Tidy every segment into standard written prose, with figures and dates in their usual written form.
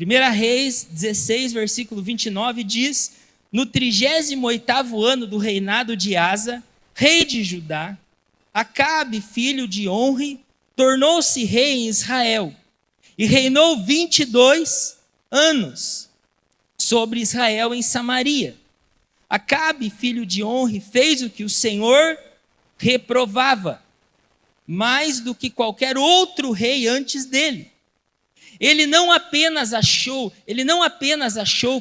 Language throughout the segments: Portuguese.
1 Reis 16, versículo 29 diz: no 38º ano do reinado de Asa, rei de Judá, Acabe, filho de Onri, tornou-se rei em Israel e reinou 22 anos sobre Israel em Samaria. Acabe, filho de Onri, fez o que o Senhor reprovava, mais do que qualquer outro rei antes dele. Ele não apenas achou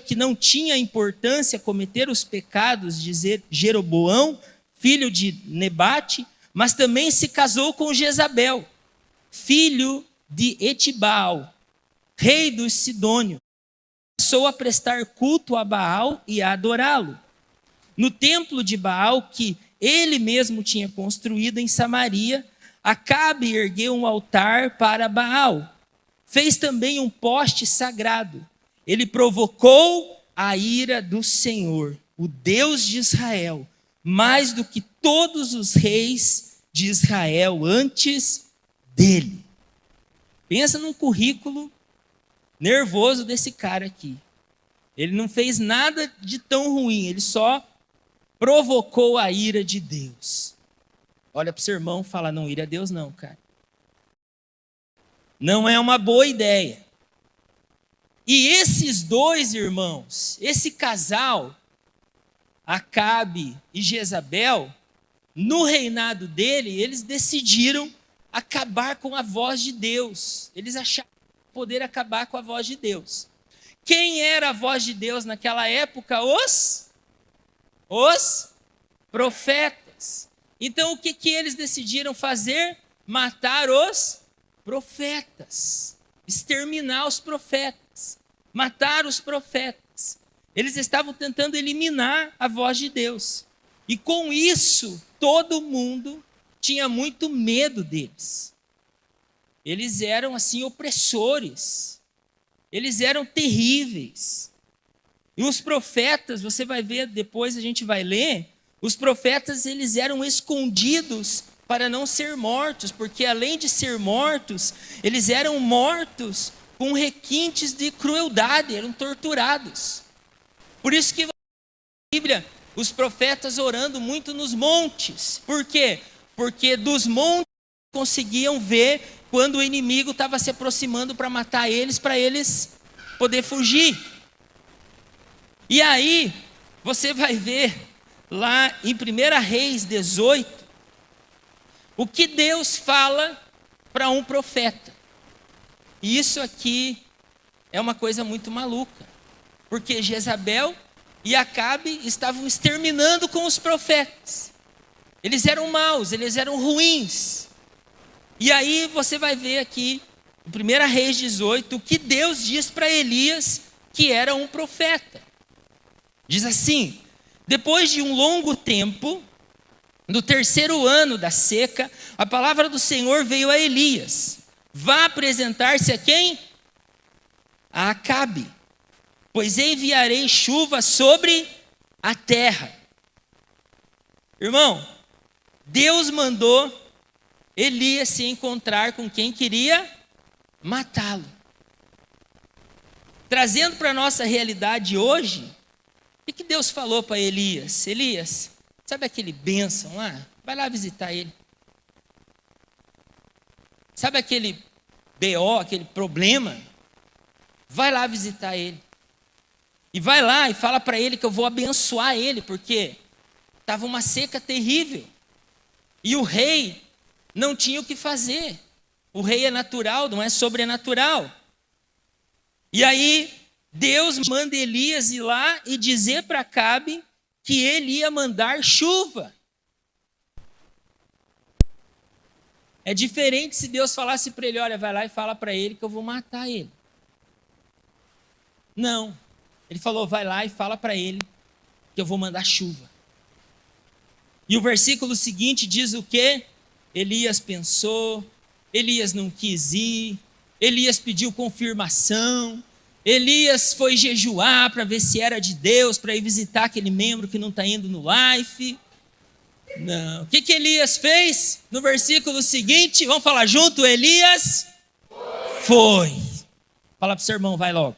que não tinha importância cometer os pecados de Jeroboão, filho de Nebate, mas também se casou com Jezabel, filho de Etibal, rei dos Sidônios. Passou a prestar culto a Baal e a adorá-lo. No templo de Baal, que ele mesmo tinha construído em Samaria, Acabe ergueu um altar para Baal. Fez também um poste sagrado. Ele provocou a ira do Senhor, o Deus de Israel, mais do que todos os reis de Israel antes dele. Pensa num currículo nervoso desse cara aqui. Ele não fez nada de tão ruim, ele só provocou a ira de Deus. Olha para o seu irmão e fala: não ire a Deus não, cara. Não é uma boa ideia. E esses dois irmãos, esse casal, Acabe e Jezabel, no reinado dele, eles decidiram acabar com a voz de Deus. Eles acharam poder acabar com a voz de Deus. Quem era a voz de Deus naquela época? Os profetas. Então o que eles decidiram fazer? Matar os profetas. Exterminar os profetas. Matar os profetas. Eles estavam tentando eliminar a voz de Deus. E com isso, todo mundo tinha muito medo deles. Eles eram assim opressores. Eles eram terríveis. E os profetas, você vai ver depois, a gente vai ler, os profetas eles eram escondidos para não ser mortos, porque além de ser mortos, eles eram mortos com requintes de crueldade, eram torturados. Por isso que na Bíblia, os profetas orando muito nos montes. Por quê? Porque dos montes conseguiam ver quando o inimigo estava se aproximando para matar eles, para eles poder fugir. E aí, você vai ver lá em 1 Reis 18, o que Deus fala para um profeta. E isso aqui é uma coisa muito maluca, porque Jezabel e Acabe estavam exterminando com os profetas. Eles eram maus, eles eram ruins. E aí você vai ver aqui, em 1 Reis 18, o que Deus diz para Elias, que era um profeta. Diz assim: depois de um longo tempo, no 3º ano da seca, a palavra do Senhor veio a Elias: vá apresentar-se a quem? A Acabe, pois enviarei chuva sobre a terra. Irmão, Deus mandou Elias se encontrar com quem queria matá-lo. Trazendo para a nossa realidade hoje, o que Deus falou para Elias? Elias, sabe aquele bênção lá? Vai lá visitar ele. Sabe aquele BO, aquele problema? Vai lá visitar ele. E vai lá e fala para ele que eu vou abençoar ele, porque estava uma seca terrível. E o rei não tinha o que fazer. O rei é natural, não é sobrenatural. E aí, Deus manda Elias ir lá e dizer para Acabe que ele ia mandar chuva. É diferente se Deus falasse para ele: olha, vai lá e fala para ele que eu vou matar ele. Não. Ele falou: vai lá e fala para ele que eu vou mandar chuva. E o versículo seguinte diz o quê? Elias pensou, Elias não quis ir, Elias pediu confirmação, Elias foi jejuar para ver se era de Deus, para ir visitar aquele membro que não está indo no life. Não. O que Elias fez? No versículo seguinte, vamos falar junto, Elias foi. Fala para o seu irmão, vai logo.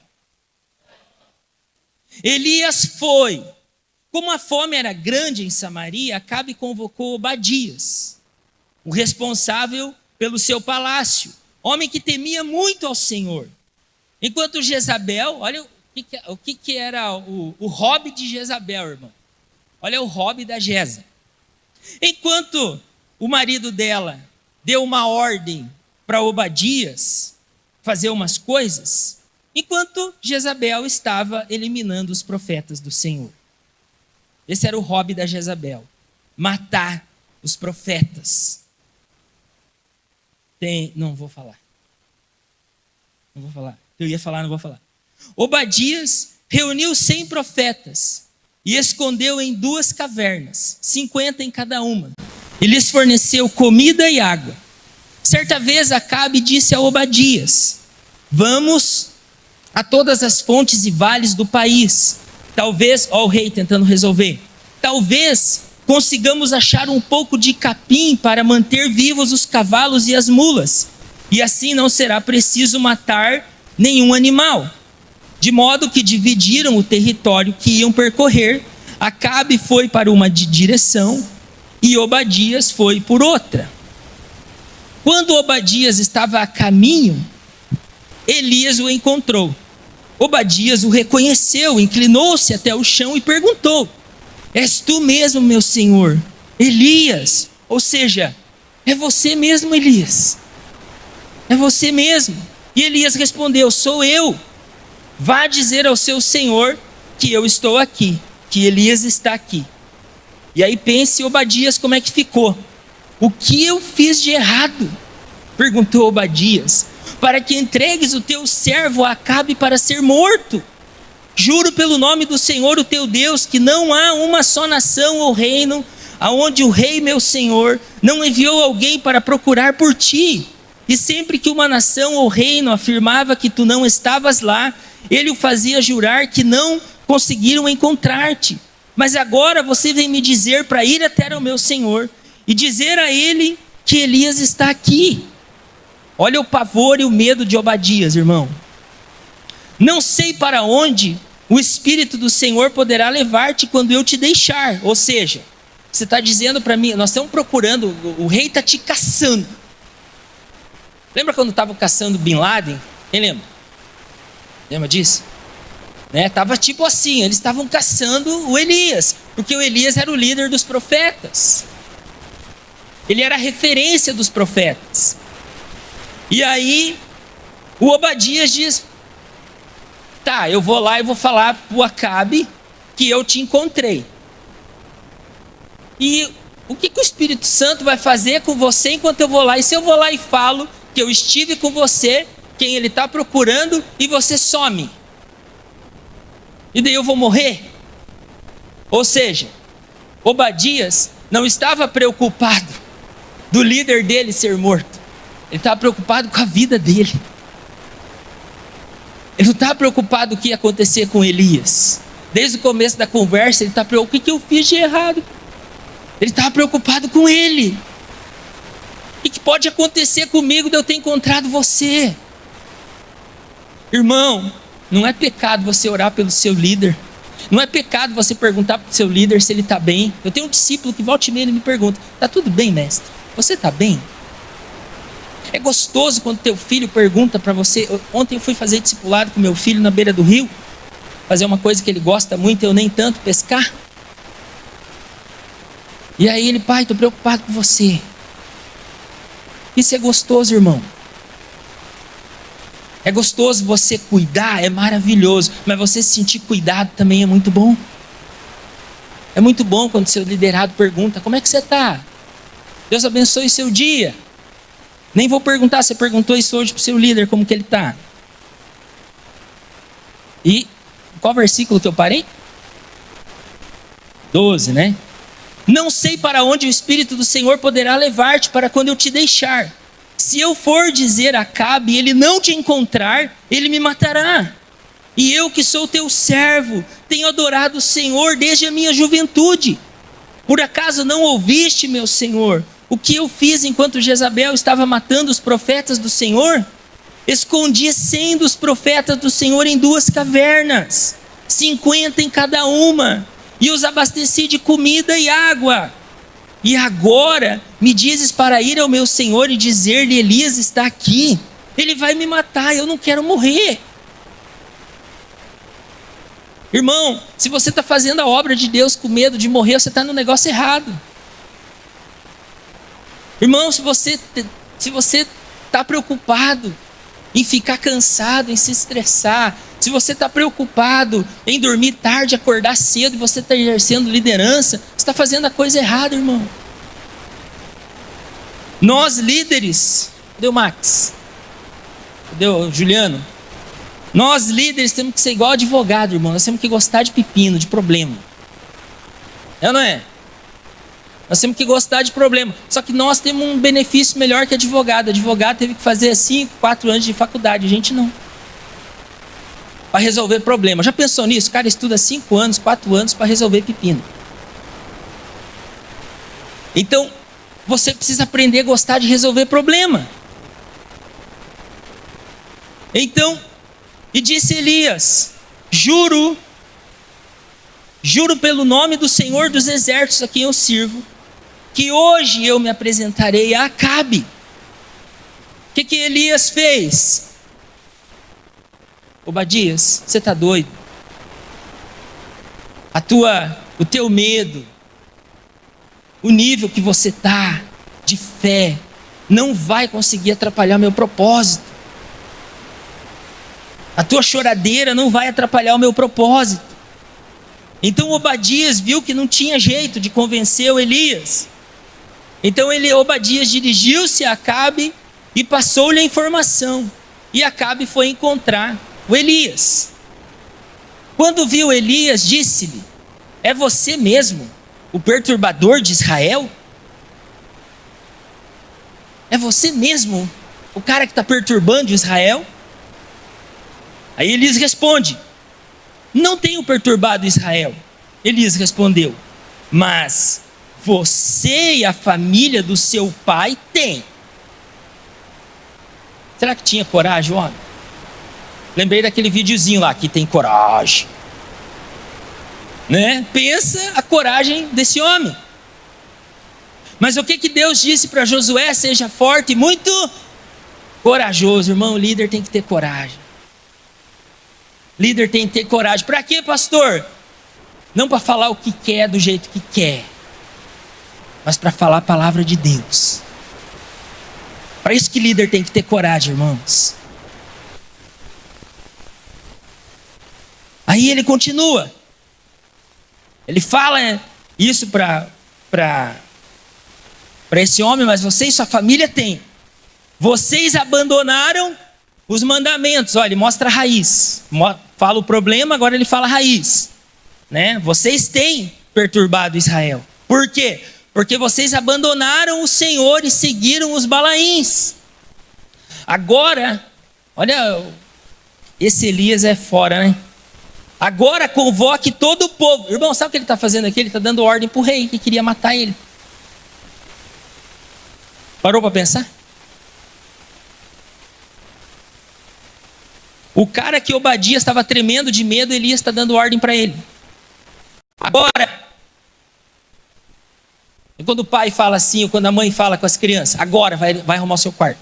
Elias foi. Como a fome era grande em Samaria, Acabe convocou Obadias, o responsável pelo seu palácio, homem que temia muito ao Senhor. Enquanto Jezabel, olha o que era o hobby de Jezabel, irmão. Olha o hobby da Jeza. Enquanto o marido dela deu uma ordem para Obadias fazer umas coisas, enquanto Jezabel estava eliminando os profetas do Senhor. Esse era o hobby da Jezabel, matar os profetas. Não vou falar. Eu ia falar, não vou falar. Obadias reuniu 100 profetas e escondeu em 2 cavernas, 50 em cada uma. E lhes forneceu comida e água. Certa vez Acabe disse a Obadias: vamos a todas as fontes e vales do país. Talvez, ó o rei tentando resolver, talvez consigamos achar um pouco de capim para manter vivos os cavalos e as mulas. E assim não será preciso matar nenhum animal. De modo que dividiram o território que iam percorrer. Acabe foi para uma direção e Obadias foi por outra. Quando Obadias estava a caminho, Elias o encontrou. Obadias o reconheceu, inclinou-se até o chão e perguntou: és tu mesmo, meu senhor, Elias? Ou seja, é você mesmo, Elias? É você mesmo? E Elias respondeu: sou eu. Vá dizer ao seu senhor que eu estou aqui, que Elias está aqui. E aí pense, Obadias, como é que ficou. O que eu fiz de errado? Perguntou Obadias. Para que entregues o teu servo Acabe para ser morto. Juro pelo nome do Senhor, o teu Deus, que não há uma só nação ou reino aonde o rei meu senhor não enviou alguém para procurar por ti. E sempre que uma nação ou reino afirmava que tu não estavas lá, ele o fazia jurar que não conseguiram encontrar-te. Mas agora você vem me dizer para ir até o meu senhor e dizer a ele que Elias está aqui. Olha o pavor e o medo de Obadias, irmão. Não sei para onde o Espírito do Senhor poderá levar-te quando eu te deixar. Ou seja, você está dizendo para mim, nós estamos procurando, o rei está te caçando. Lembra quando estavam caçando Bin Laden? Quem lembra? Lembra disso? Tava tipo assim, eles estavam caçando o Elias, porque o Elias era o líder dos profetas. Ele era a referência dos profetas. E aí, o Obadias diz: tá, eu vou lá e vou falar para o Acabe que eu te encontrei. E o que o Espírito Santo vai fazer com você enquanto eu vou lá? E se eu vou lá e falo que eu estive com você, quem ele está procurando, e você some? E daí eu vou morrer? Ou seja, Obadias não estava preocupado do líder dele ser morto. Ele estava preocupado com a vida dele. Ele não estava preocupado com o que ia acontecer com Elias. Desde o começo da conversa, ele está preocupado: o que eu fiz de errado? Ele estava preocupado com ele. E que pode acontecer comigo de eu ter encontrado você? Irmão, não é pecado você orar pelo seu líder. Não é pecado você perguntar para o seu líder se ele está bem. Eu tenho um discípulo que volta e meia ele me pergunta: está tudo bem, mestre? Você está bem? É gostoso quando teu filho pergunta para você. Ontem eu fui fazer discipulado com meu filho na beira do rio, fazer uma coisa que ele gosta muito, eu nem tanto, pescar. E aí ele: pai, estou preocupado com você. Isso é gostoso, irmão. É gostoso você cuidar, é maravilhoso. Mas você se sentir cuidado também é muito bom. É muito bom quando seu liderado pergunta: como é que você está? Deus abençoe seu dia. Nem vou perguntar, você perguntou isso hoje para o seu líder, como que ele está. E qual versículo que eu parei? 12, né? Não sei para onde o Espírito do Senhor poderá levar-te para quando eu te deixar. Se eu for dizer a Acabe e ele não te encontrar, ele me matará. E eu que sou teu servo, tenho adorado o Senhor desde a minha juventude. Por acaso não ouviste, meu Senhor, o que eu fiz enquanto Jezabel estava matando os profetas do Senhor? Escondi 100 dos profetas do Senhor em 2 cavernas. 50 em cada uma, e os abasteci de comida e água. E agora me dizes para ir ao meu senhor e dizer-lhe: Elias está aqui, ele vai me matar, eu não quero morrer. Irmão, se você está fazendo a obra de Deus com medo de morrer, você está no negócio errado. Irmão, se você está preocupado em ficar cansado, em se estressar, se você está preocupado em dormir tarde, acordar cedo, e você está exercendo liderança, você está fazendo a coisa errada, irmão. Nós líderes, cadê o Max? Cadê o Juliano? Nós líderes temos que ser igual advogado, irmão. Nós temos que gostar de pepino, de problema. É ou não é? Nós temos que gostar de problema. Só que nós temos um benefício melhor que advogado. Advogado teve que fazer 5, 4 anos de faculdade. A gente não. Para resolver problema. Já pensou nisso? O cara estuda 5 anos, 4 anos para resolver pepino. Então, você precisa aprender a gostar de resolver problema. Então, e disse Elias: juro pelo nome do Senhor dos Exércitos a quem eu sirvo, que hoje eu me apresentarei a Acabe. O que Elias fez? Obadias, você está doido? O teu medo, o nível que você está de fé, não vai conseguir atrapalhar meu propósito. A tua choradeira não vai atrapalhar o meu propósito. Então Obadias viu que não tinha jeito de convencer o Elias. Então Obadias dirigiu-se a Acabe e passou-lhe a informação. E Acabe foi encontrar o Elias. Quando viu Elias, disse-lhe: é você mesmo, o perturbador de Israel? É você mesmo, o cara que está perturbando Israel? Aí Elias responde: não tenho perturbado Israel. Elias respondeu: mas você e a família do seu pai têm. Será que tinha coragem, homem? Lembrei daquele videozinho lá, que tem coragem, né? Pensa a coragem desse homem. Mas o que Deus disse para Josué? Seja forte e muito corajoso. Irmão, o líder tem que ter coragem. Líder tem que ter coragem. Para quê, pastor? Não para falar o que quer do jeito que quer, mas para falar a palavra de Deus. Para isso que líder tem que ter coragem, irmãos. Aí ele continua. Ele fala isso para esse homem: mas você e sua família têm. Vocês abandonaram os mandamentos. Olha, ele mostra a raiz. Fala o problema, agora ele fala a raiz, né? Vocês têm perturbado Israel. Por quê? Porque vocês abandonaram o Senhor e seguiram os Balaíns. Agora, olha, esse Elias é fora, né? Agora convoque todo o povo. Irmão, sabe o que ele está fazendo aqui? Ele está dando ordem para o rei que queria matar ele. Parou para pensar? O cara que Obadias estava tremendo de medo, Elias está dando ordem para ele. Agora, e quando o pai fala assim, ou quando a mãe fala com as crianças: agora vai arrumar o seu quarto.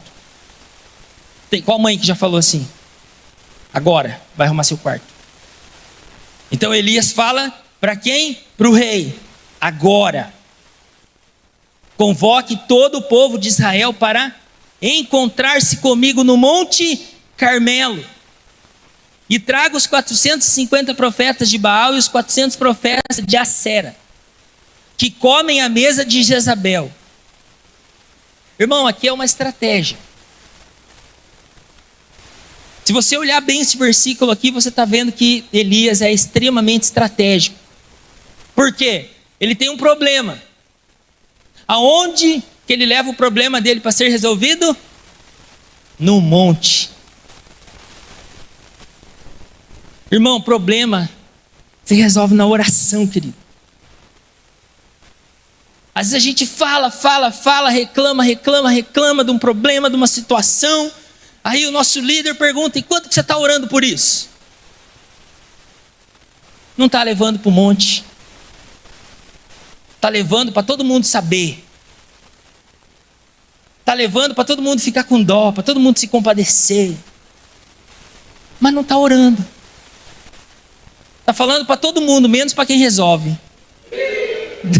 Qual mãe que já falou assim? Agora vai arrumar seu quarto. Então Elias fala para quem? Para o rei: agora convoque todo o povo de Israel para encontrar-se comigo no Monte Carmelo. E traga os 450 profetas de Baal e os 400 profetas de Acera, que comem à mesa de Jezabel. Irmão, aqui é uma estratégia. Se você olhar bem esse versículo aqui, você está vendo que Elias é extremamente estratégico. Por quê? Ele tem um problema. Aonde que ele leva o problema dele para ser resolvido? No monte. Irmão, problema se resolve na oração, querido. Às vezes a gente fala, reclama de um problema, de uma situação. Aí o nosso líder pergunta: e quanto que você está orando por isso? não está levando para o monte. Está levando para todo mundo saber. Está levando para todo mundo ficar com dó, para todo mundo se compadecer. Mas não está orando. Está falando para todo mundo, menos para quem resolve.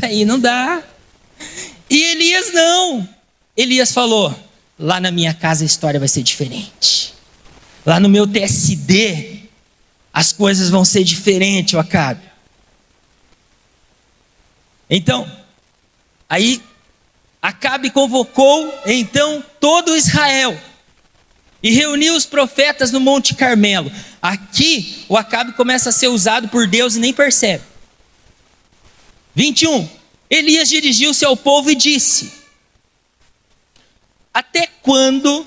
Daí não dá. E Elias não. Elias falou, lá na minha casa a história vai ser diferente. Lá no meu TSD, as coisas vão ser diferentes, Acabe. Então, aí Acabe convocou então todo Israel e reuniu os profetas no Monte Carmelo. Aqui o Acabe começa a ser usado por Deus e nem percebe. 21. Elias dirigiu-se ao povo e disse: até quando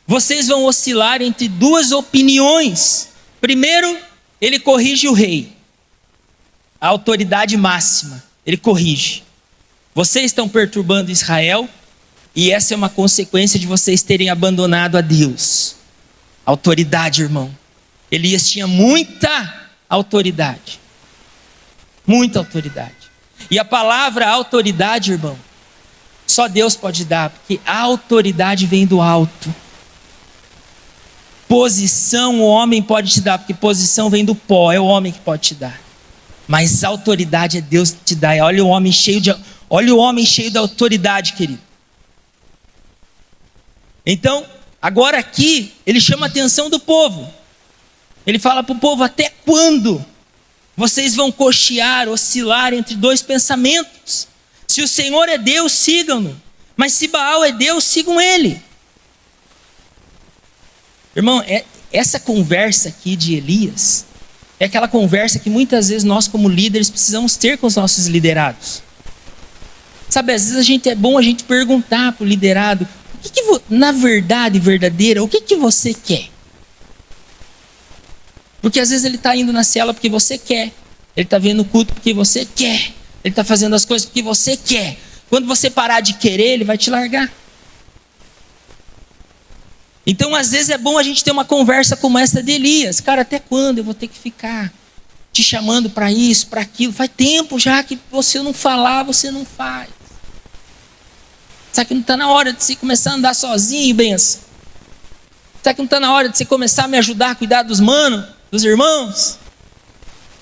vocês vão oscilar entre duas opiniões? Primeiro, ele corrige o rei, a autoridade máxima, ele corrige. Vocês estão perturbando Israel e essa é uma consequência de vocês terem abandonado a Deus. Autoridade, irmão. Elias tinha muita autoridade. Muita autoridade. E a palavra autoridade, irmão, só Deus pode dar, porque a autoridade vem do alto. Posição o homem pode te dar, porque posição vem do pó, é o homem que pode te dar. Mas autoridade é Deus que te dá. Olha o homem cheio da autoridade, querido. Então, agora aqui, ele chama a atenção do povo. Ele fala para o povo, até quando vocês vão cochear, oscilar entre dois pensamentos? Se o Senhor é Deus, sigam-no. Mas se Baal é Deus, sigam ele. Irmão, essa conversa aqui de Elias é aquela conversa que muitas vezes nós como líderes precisamos ter com os nossos liderados. Sabe, às vezes é bom a gente perguntar para o liderado, na verdade verdadeira, o que você quer? Porque às vezes ele está indo na cela porque você quer. Ele está vendo o culto porque você quer. Ele está fazendo as coisas porque você quer. Quando você parar de querer, ele vai te largar. Então, às vezes é bom a gente ter uma conversa como essa de Elias. Cara, até quando eu vou ter que ficar te chamando para isso, para aquilo? Faz tempo já que você não falar, você não faz. Será que não está na hora de você começar a andar sozinho, benção? Será que não está na hora de você começar a me ajudar a cuidar dos manos, dos irmãos?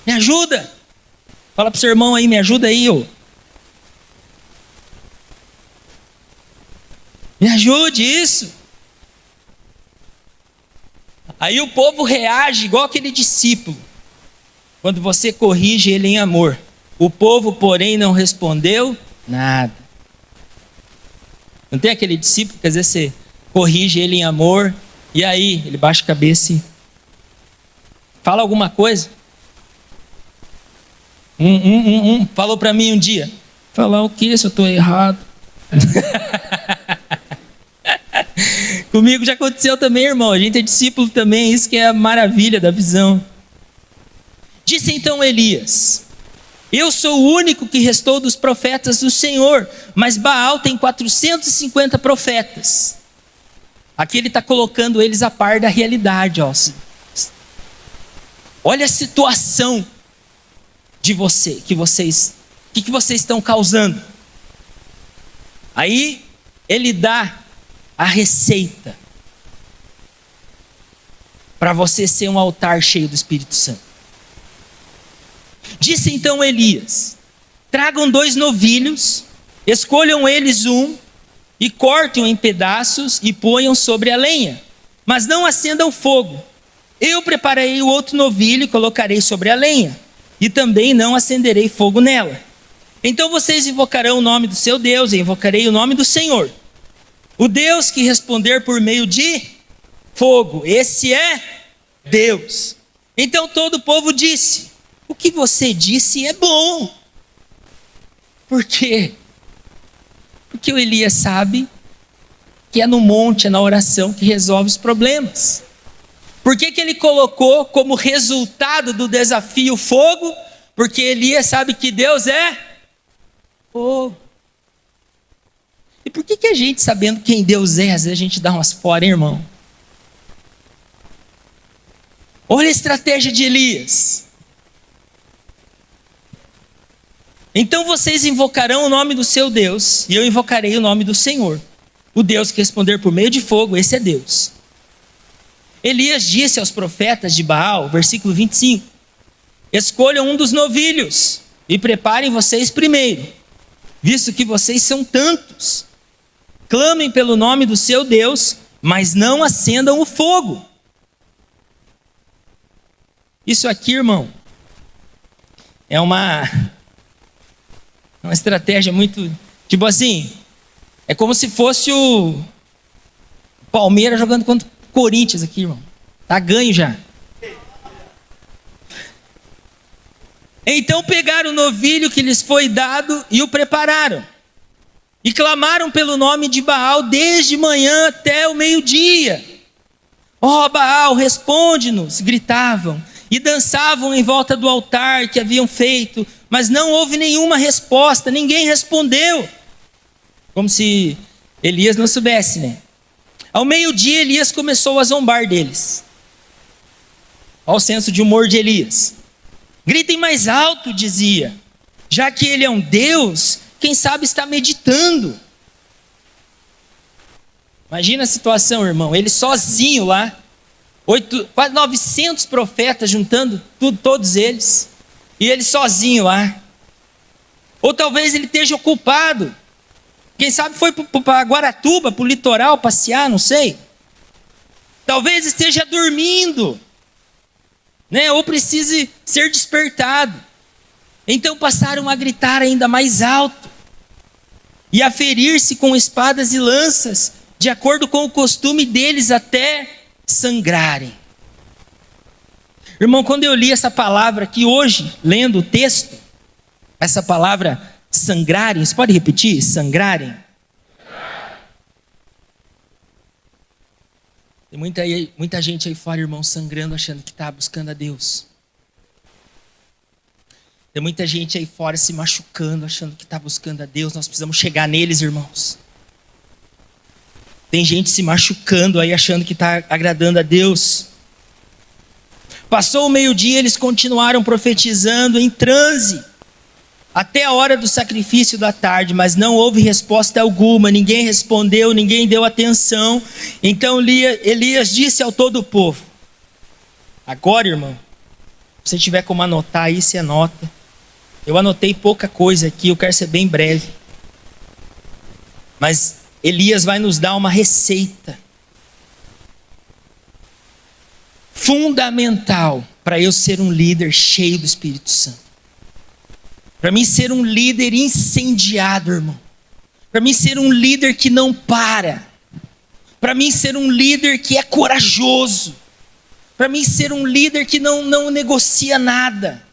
Me ajuda. Fala para o seu irmão aí, me ajuda aí, ô. Me ajude isso. Aí o povo reage igual aquele discípulo, quando você corrige ele em amor. O povo, porém, não respondeu nada. Não tem aquele discípulo que às vezes você corrige ele em amor, e aí ele baixa a cabeça e fala alguma coisa. Falou para mim um dia, falar o que se eu estou errado? Comigo já aconteceu também, irmão. A gente é discípulo também, isso que é a maravilha da visão. Disse então Elias: eu sou o único que restou dos profetas do Senhor, mas Baal tem 450 profetas. Aqui ele está colocando eles a par da realidade. Ó. Olha a situação de você, que vocês estão causando. Aí ele dá a receita para você ser um altar cheio do Espírito Santo. Disse então Elias: tragam 2 novilhos, escolham eles um, e cortem-o em pedaços e ponham sobre a lenha, mas não acendam fogo. Eu prepararei o outro novilho e colocarei sobre a lenha, e também não acenderei fogo nela. Então vocês invocarão o nome do seu Deus, e invocarei o nome do Senhor. O Deus que responder por meio de fogo, esse é Deus. Então todo o povo disse: o que você disse é bom. Por quê? Porque o Elias sabe que é no monte, é na oração que resolve os problemas. Por que ele colocou como resultado do desafio fogo? Porque Elias sabe que Deus é fogo. E por que a gente, sabendo quem Deus é, às vezes a gente dá umas fora, hein, irmão? Olha a estratégia de Elias. Então vocês invocarão o nome do seu Deus, e eu invocarei o nome do Senhor. O Deus que responder por meio de fogo, esse é Deus. Elias disse aos profetas de Baal, versículo 25, escolham um dos novilhos e preparem vocês primeiro, visto que vocês são tantos. Clamem pelo nome do seu Deus, mas não acendam o fogo. Isso aqui, irmão, é uma estratégia muito, tipo assim, é como se fosse o Palmeiras jogando contra o Corinthians aqui, irmão. Tá ganho já. Então pegaram o novilho que lhes foi dado e o prepararam. E clamaram pelo nome de Baal desde manhã até o meio-dia. Ó Baal, responde-nos, gritavam. E dançavam em volta do altar que haviam feito, mas não houve nenhuma resposta, ninguém respondeu. Como se Elias não soubesse, né? Ao meio-dia, Elias começou a zombar deles. Olha o senso de humor de Elias. Gritem mais alto, dizia. Já que ele é um Deus, quem sabe está meditando. Imagina a situação, irmão. Ele sozinho lá. Quase 900 profetas juntando todos eles. E ele sozinho lá. Ou talvez ele esteja ocupado. Quem sabe foi para Guaratuba, para o litoral passear, não sei. Talvez esteja dormindo, né? Ou precise ser despertado. Então passaram a gritar ainda mais alto e a ferir-se com espadas e lanças, de acordo com o costume deles, até sangrarem. Irmão, quando eu li essa palavra aqui hoje, lendo o texto, essa palavra sangrarem, você pode repetir? Sangrarem? Tem muita gente aí fora, irmão, sangrando, achando que está buscando a Deus. Tem muita gente aí fora se machucando, achando que está buscando a Deus. Nós precisamos chegar neles, irmãos. Tem gente se machucando aí, achando que está agradando a Deus. Passou o meio-dia, eles continuaram profetizando em transe, até a hora do sacrifício da tarde, mas não houve resposta alguma, ninguém respondeu, ninguém deu atenção. Então Elias disse ao todo o povo: agora, irmão, se você tiver como anotar aí, você anota. Eu anotei pouca coisa aqui, eu quero ser bem breve. Mas Elias vai nos dar uma receita fundamental para eu ser um líder cheio do Espírito Santo. Para mim ser um líder incendiado, irmão. Para mim ser um líder que não para. Para mim ser um líder que é corajoso. Para mim ser um líder que não negocia nada.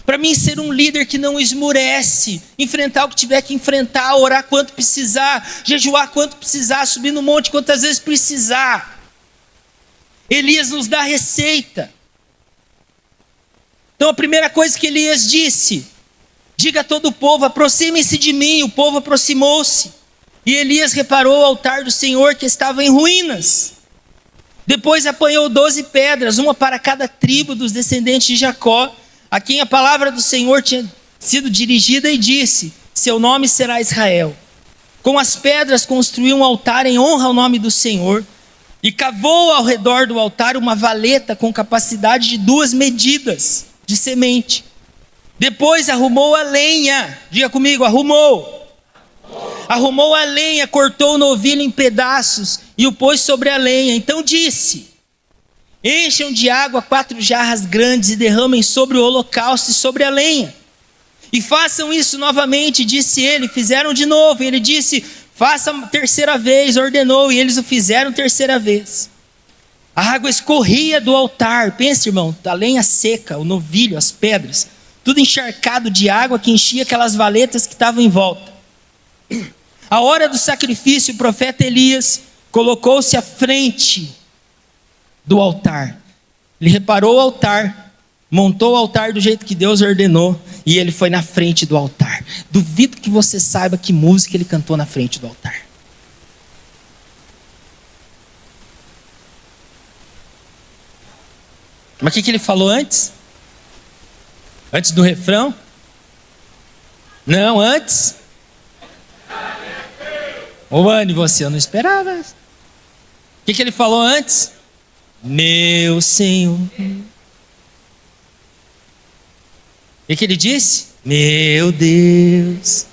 Para mim ser um líder que não esmurece. Enfrentar o que tiver que enfrentar, orar quanto precisar, jejuar quanto precisar, subir no monte quantas vezes precisar. Elias nos dá a receita. Então a primeira coisa que Elias disse: diga a todo o povo, aproximem-se de mim. O povo aproximou-se. E Elias reparou o altar do Senhor que estava em ruínas. Depois apanhou 12 pedras, uma para cada tribo dos descendentes de Jacó, a quem a palavra do Senhor tinha sido dirigida, e disse: seu nome será Israel. Com as pedras construiu um altar em honra ao nome do Senhor, e cavou ao redor do altar uma valeta com capacidade de 2 medidas de semente. Depois arrumou a lenha, diga comigo, arrumou a lenha, cortou o novilho em pedaços e o pôs sobre a lenha. Então disse: encham de água 4 jarras grandes e derramem sobre o holocausto e sobre a lenha. E façam isso novamente, disse ele. Fizeram de novo. Ele disse: faça a terceira vez, ordenou, e eles o fizeram terceira vez. A água escorria do altar. Pensa, irmão, a lenha seca, o novilho, as pedras, tudo encharcado de água que enchia aquelas valetas que estavam em volta. A hora do sacrifício, o profeta Elias colocou-se à frente do altar. Ele reparou o altar, montou o altar do jeito que Deus ordenou, e ele foi na frente do altar. Duvido que você saiba que música ele cantou na frente do altar. Mas o que ele falou antes? Antes do refrão? Não, antes. Ô, Anne, você eu não esperava. O que ele falou antes? Meu Senhor. O que ele disse? Meu Deus,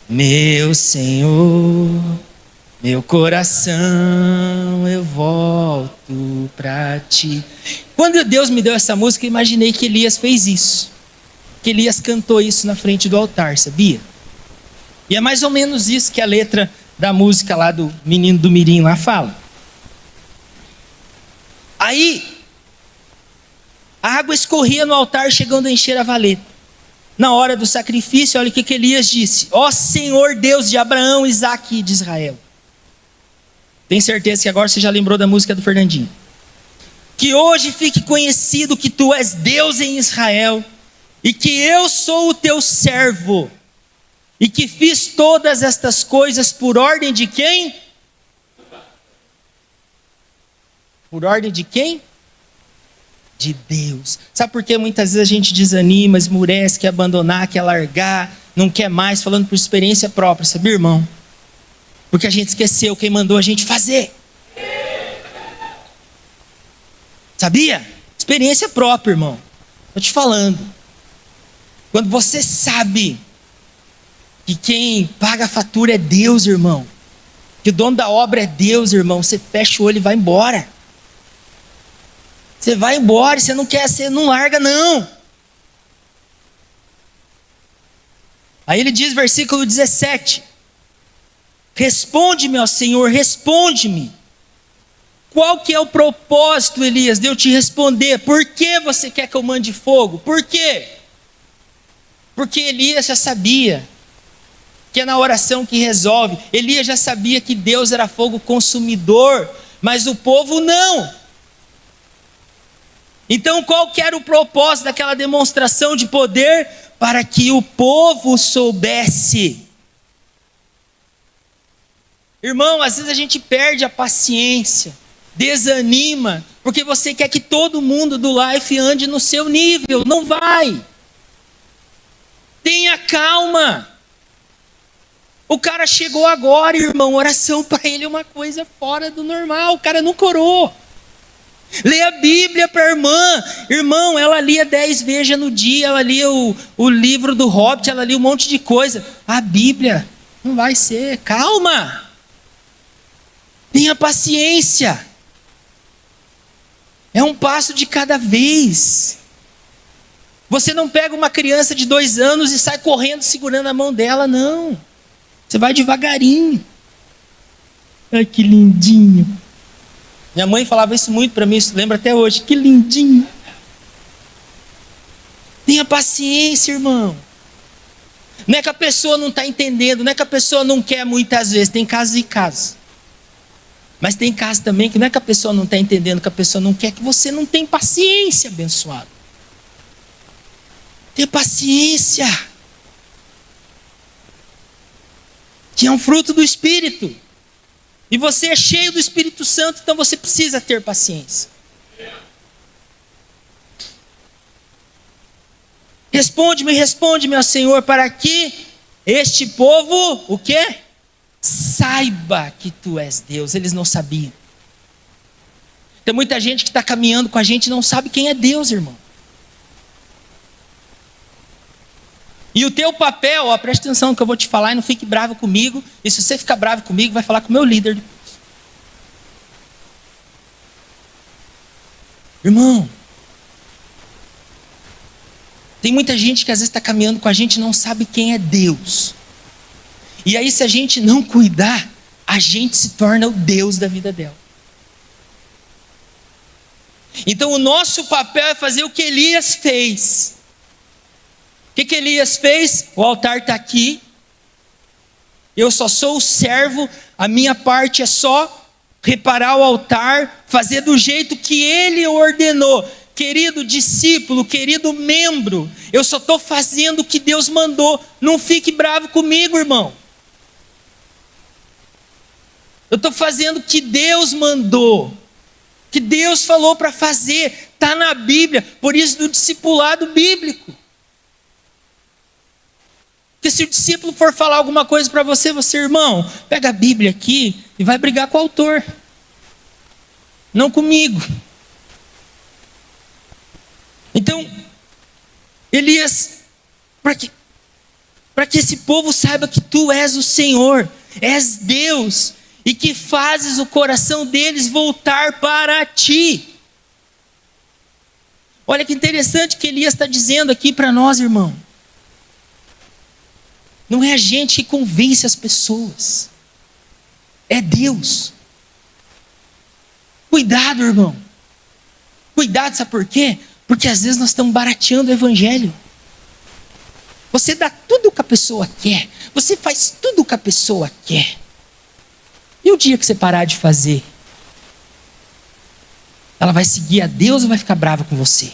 meu Senhor, meu coração eu volto para ti. Quando Deus me deu essa música, eu imaginei que Elias fez isso. Que Elias cantou isso na frente do altar, sabia? E é mais ou menos isso que a letra da música lá do menino do Mirim lá fala. Aí, a água escorria no altar, chegando a encher a valeta. Na hora do sacrifício, olha o que Elias disse: ó Senhor Deus de Abraão, Isaque e de Israel. Tenho certeza que agora você já lembrou da música do Fernandinho. Que hoje fique conhecido que tu és Deus em Israel, e que eu sou o teu servo, e que fiz todas estas coisas por ordem de quem? Por ordem de quem? De Deus. Sabe por que muitas vezes a gente desanima, esmurece, quer abandonar, quer largar, não quer mais, falando por experiência própria, sabia, irmão? Porque a gente esqueceu quem mandou a gente fazer. Sabia? Experiência própria, irmão. Estou te falando. Quando você sabe que quem paga a fatura é Deus, irmão, que o dono da obra é Deus, irmão, você fecha o olho e vai embora. Você vai embora e você não quer, você não larga, não. Aí ele diz, versículo 17: responde-me, ó Senhor, responde-me. Qual que é o propósito, Elias, de eu te responder? Por que você quer que eu mande fogo? Por quê? Porque Elias já sabia que é na oração que resolve. Elias já sabia que Deus era fogo consumidor, mas o povo não. Então qual que era o propósito daquela demonstração de poder? Para que o povo soubesse. Irmão, às vezes a gente perde a paciência, desanima, porque você quer que todo mundo do Life ande no seu nível. Não vai. Tenha calma. O cara chegou agora, irmão, oração para ele é uma coisa fora do normal. O cara nunca orou. Lê a Bíblia para a irmã. Irmão, ela lia 10 vezes no dia, ela lia o livro do Hobbit, ela lia um monte de coisa. A Bíblia não vai ser. Calma. Tenha paciência. É um passo de cada vez. Você não pega uma criança de 2 anos e sai correndo segurando a mão dela, não. Você vai devagarinho. Ai, que lindinho. Minha mãe falava isso muito para mim, isso lembra até hoje. Que lindinho. Tenha paciência, irmão. Não é que a pessoa não está entendendo, não é que a pessoa não quer muitas vezes. Tem casos e casos. Mas tem casos também que não é que a pessoa não está entendendo, que a pessoa não quer, que você não tem paciência, abençoado. Tenha paciência. Que é um fruto do Espírito. E você é cheio do Espírito Santo, então você precisa ter paciência. Responde-me, ó Senhor, para que este povo, o quê? Saiba que tu és Deus. Eles não sabiam. Tem muita gente que está caminhando com a gente e não sabe quem é Deus, irmão. E o teu papel, ó, presta atenção no que eu vou te falar e não fique bravo comigo. E se você ficar bravo comigo, vai falar com o meu líder depois. Irmão, tem muita gente que às vezes está caminhando com a gente e não sabe quem é Deus. E aí se a gente não cuidar, a gente se torna o Deus da vida dela. Então o nosso papel é fazer o que Elias fez. O que Elias fez? O altar está aqui. Eu só sou o servo. A minha parte é só reparar o altar, fazer do jeito que ele ordenou. Querido discípulo, querido membro, eu só estou fazendo o que Deus mandou. Não fique bravo comigo, irmão. Eu estou fazendo o que Deus mandou. Que Deus falou para fazer. Está na Bíblia. Por isso do discipulado bíblico. Porque se o discípulo for falar alguma coisa para você, irmão, pega a Bíblia aqui e vai brigar com o autor. Não comigo. Então, Elias, para que esse povo saiba que tu és o Senhor, és Deus, e que fazes o coração deles voltar para ti. Olha que interessante que Elias está dizendo aqui para nós, irmão. Não é a gente que convence as pessoas, é Deus. Cuidado, irmão. Cuidado, sabe por quê? Porque às vezes nós estamos barateando o evangelho. Você dá tudo o que a pessoa quer, você faz tudo o que a pessoa quer. E o dia que você parar de fazer? Ela vai seguir a Deus ou vai ficar brava com você?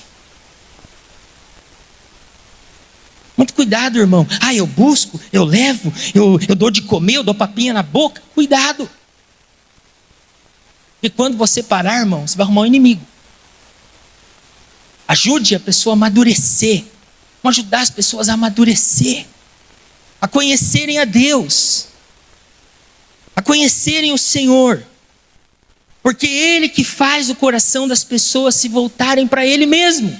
Muito cuidado, irmão. Eu busco, eu levo, eu dou de comer, eu dou papinha na boca. Cuidado. E quando você parar, irmão, você vai arrumar um inimigo. Ajude a pessoa a amadurecer. Vamos ajudar as pessoas a amadurecer, a conhecerem a Deus, a conhecerem o Senhor, porque é Ele que faz o coração das pessoas se voltarem para Ele mesmo.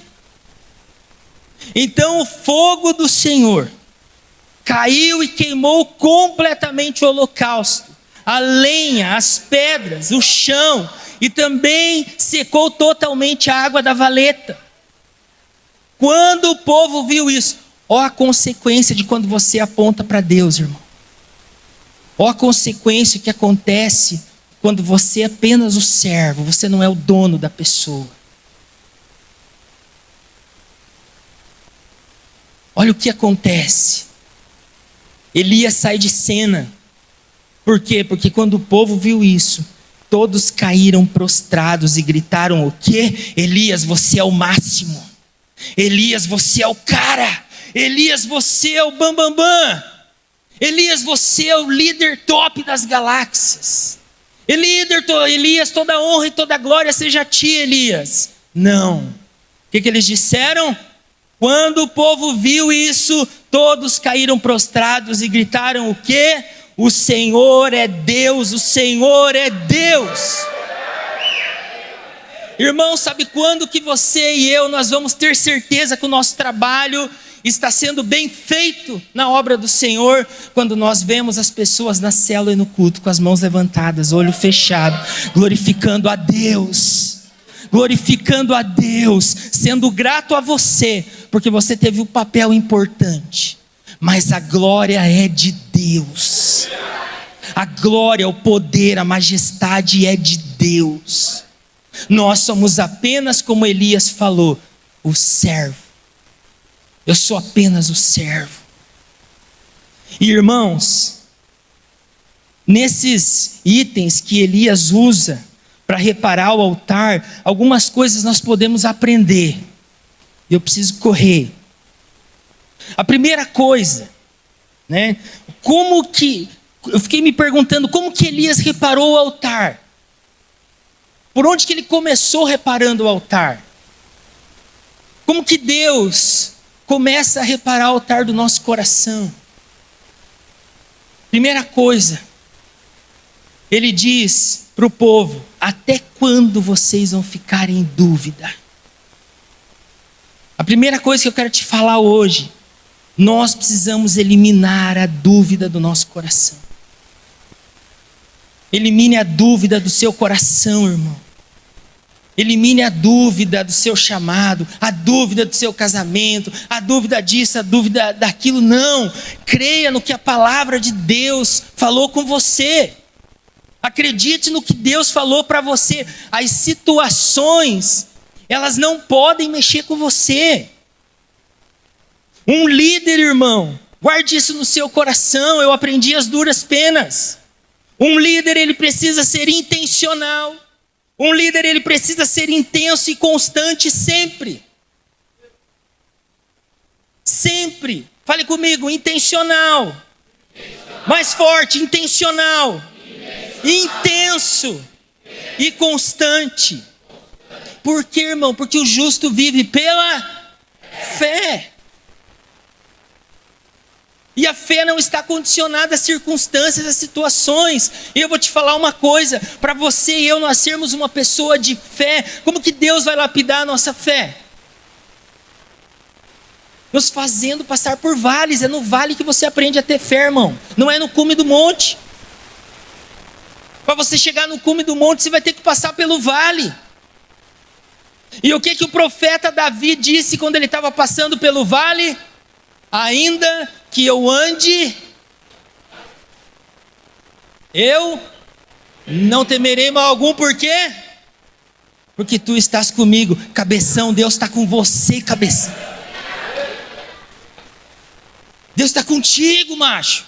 Então o fogo do Senhor caiu e queimou completamente o holocausto, a lenha, as pedras, o chão, e também secou totalmente a água da valeta. Quando o povo viu isso, ó a consequência de quando você aponta para Deus, irmão. Ó a consequência que acontece quando você é apenas o servo, você não é o dono da pessoa. Olha o que acontece. Elias sai de cena. Por quê? Porque quando o povo viu isso, todos caíram prostrados e gritaram o quê? Elias, você é o máximo. Elias, você é o cara. Elias, você é o bambambam. Elias, você é o líder top das galáxias. Elias, toda honra e toda glória seja a ti, Elias. Não. O que eles disseram? Quando o povo viu isso, todos caíram prostrados e gritaram o quê? O Senhor é Deus, o Senhor é Deus. Irmão, sabe quando que você e eu, nós vamos ter certeza que o nosso trabalho está sendo bem feito na obra do Senhor? Quando nós vemos as pessoas na célula e no culto, com as mãos levantadas, olho fechado, glorificando a Deus, sendo grato a você, porque você teve um papel importante, mas a glória é de Deus, a glória, o poder, a majestade é de Deus. Nós somos apenas, como Elias falou, o servo. Eu sou apenas o servo. E irmãos, nesses itens que Elias usa para reparar o altar, algumas coisas nós podemos aprender. Eu preciso correr. A primeira coisa, né? Eu fiquei me perguntando como que Elias reparou o altar. Por onde que ele começou reparando o altar? Como que Deus começa a reparar o altar do nosso coração? Primeira coisa, ele diz para o povo: até quando vocês vão ficar em dúvida? A primeira coisa que eu quero te falar hoje, nós precisamos eliminar a dúvida do nosso coração. Elimine a dúvida do seu coração, irmão. Elimine a dúvida do seu chamado, a dúvida do seu casamento, a dúvida disso, a dúvida daquilo. Não, creia no que a palavra de Deus falou com você. Acredite no que Deus falou para você. As situações, elas não podem mexer com você. Um líder, irmão, guarde isso no seu coração. Eu aprendi as duras penas. Um líder, ele precisa ser intencional. Um líder, ele precisa ser intenso e constante sempre. Sempre. Fale comigo, intencional. Mais forte, intencional. Intenso e constante. Por quê, irmão? Porque o justo vive pela fé. E a fé não está condicionada a circunstâncias, a situações. E eu vou te falar uma coisa, para você e eu nós sermos uma pessoa de fé, como que Deus vai lapidar a nossa fé? Nos fazendo passar por vales. É no vale que você aprende a ter fé, irmão. Não é no cume do monte. Para você chegar no cume do monte, você vai ter que passar pelo vale. E o que o profeta Davi disse quando ele estava passando pelo vale? Ainda que eu ande, eu não temerei mal algum. Por quê? Porque tu estás comigo. Cabeção, Deus está com você, cabeção. Deus está contigo, macho.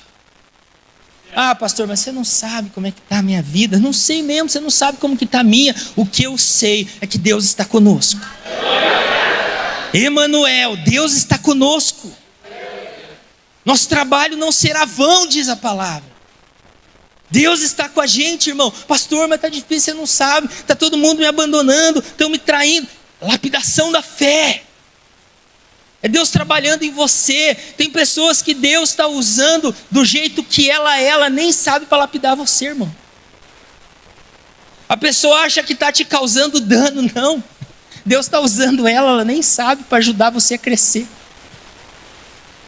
Ah, pastor, mas você não sabe como é que está a minha vida. Não sei mesmo, você não sabe como que está a minha. O que eu sei é que Deus está conosco. Emanuel, Deus está conosco. Nosso trabalho não será vão, diz a palavra. Deus está com a gente, irmão. Pastor, mas está difícil, você não sabe. Está todo mundo me abandonando, estão me traindo. Lapidação da fé. É Deus trabalhando em você. Tem pessoas que Deus está usando do jeito que ela nem sabe para lapidar você, irmão. A pessoa acha que está te causando dano, não. Deus está usando ela nem sabe para ajudar você a crescer.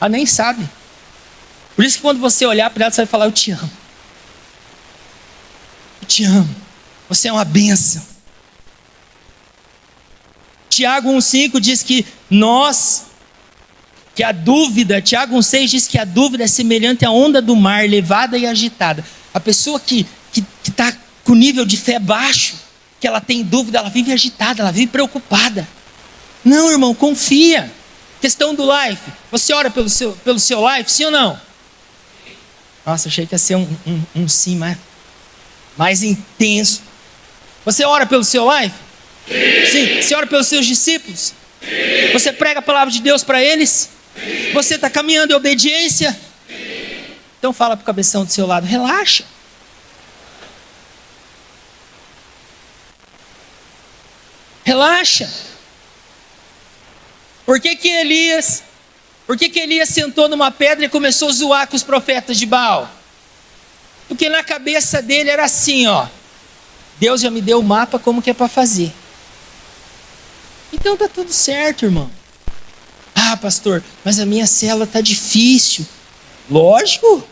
Ela nem sabe. Por isso que quando você olhar para ela, você vai falar, eu te amo. Eu te amo. Você é uma bênção. Tiago 1,5 diz que a dúvida, Tiago 1,6 diz que a dúvida é semelhante à onda do mar, levada e agitada. A pessoa que está com nível de fé baixo, que ela tem dúvida, ela vive agitada, ela vive preocupada. Não, irmão, confia. Questão do life. Você ora pelo seu life, sim ou não? Nossa, achei que ia ser um sim mais intenso. Você ora pelo seu life? Sim. Você ora pelos seus discípulos? Sim. Você prega a palavra de Deus para eles? Sim. Você está caminhando em obediência? Sim. Então fala para o cabeção do seu lado, relaxa. Relaxa. Por que Elias sentou numa pedra e começou a zoar com os profetas de Baal? Porque na cabeça dele era assim, ó. Deus já me deu o mapa como que é para fazer. Então tá tudo certo, irmão. Ah, pastor, mas a minha célula está difícil. Lógico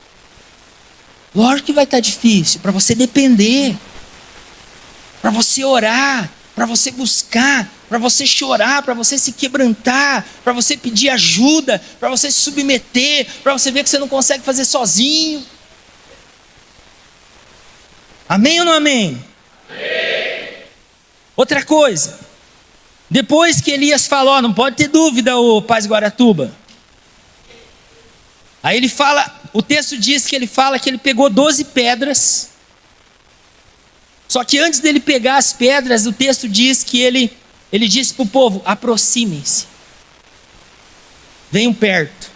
que vai estar difícil, para você depender, para você orar, para você buscar, para você chorar, para você se quebrantar, para você pedir ajuda, para você se submeter, para você ver que você não consegue fazer sozinho. Amém ou não amém? Amém. Outra coisa, depois que Elias falou, não pode ter dúvida, ô Paz Guaratuba. Aí ele fala, o texto diz que ele fala que ele pegou 12 pedras. Só que antes dele pegar as pedras, o texto diz que ele disse para o povo, aproximem-se. Venham perto.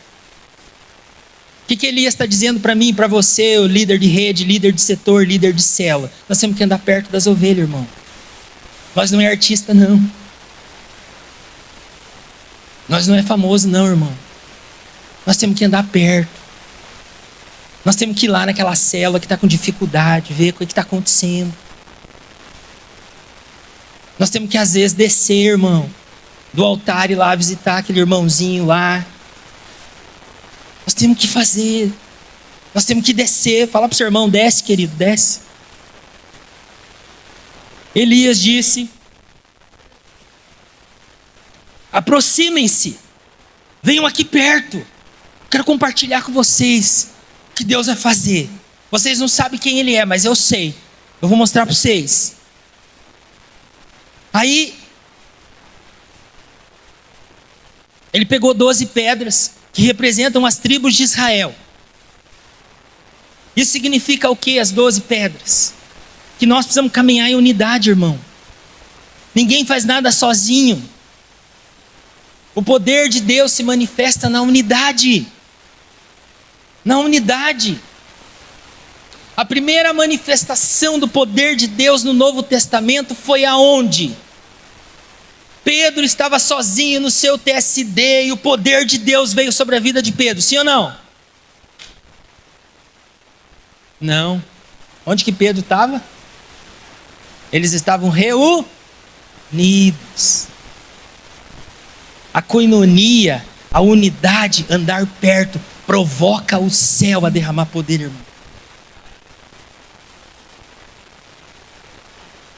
O que Elias está dizendo para mim, para você, o líder de rede, líder de setor, líder de célula? Nós temos que andar perto das ovelhas, irmão. Nós não é artista, não. Nós não é famoso, não, irmão. Nós temos que andar perto. Nós temos que ir lá naquela célula que está com dificuldade, ver o que está acontecendo. Nós temos que, às vezes, descer, irmão, do altar e lá visitar aquele irmãozinho lá. Nós temos que fazer. Nós temos que descer. Fala para o seu irmão, desce, querido, desce. Elias disse, aproximem-se, venham aqui perto. Quero compartilhar com vocês o que Deus vai fazer. Vocês não sabem quem Ele é, mas eu sei. Eu vou mostrar para vocês. Aí, ele pegou 12 pedras que representam as tribos de Israel. Isso significa o que, as 12 pedras? Que nós precisamos caminhar em unidade, irmão. Ninguém faz nada sozinho. O poder de Deus se manifesta na unidade. Na unidade. A primeira manifestação do poder de Deus no Novo Testamento foi aonde? Pedro estava sozinho no seu TSD e o poder de Deus veio sobre a vida de Pedro, sim ou não? Não. Onde que Pedro estava? Eles estavam reunidos. A coinonia, a unidade, andar perto, provoca o céu a derramar poder, irmão.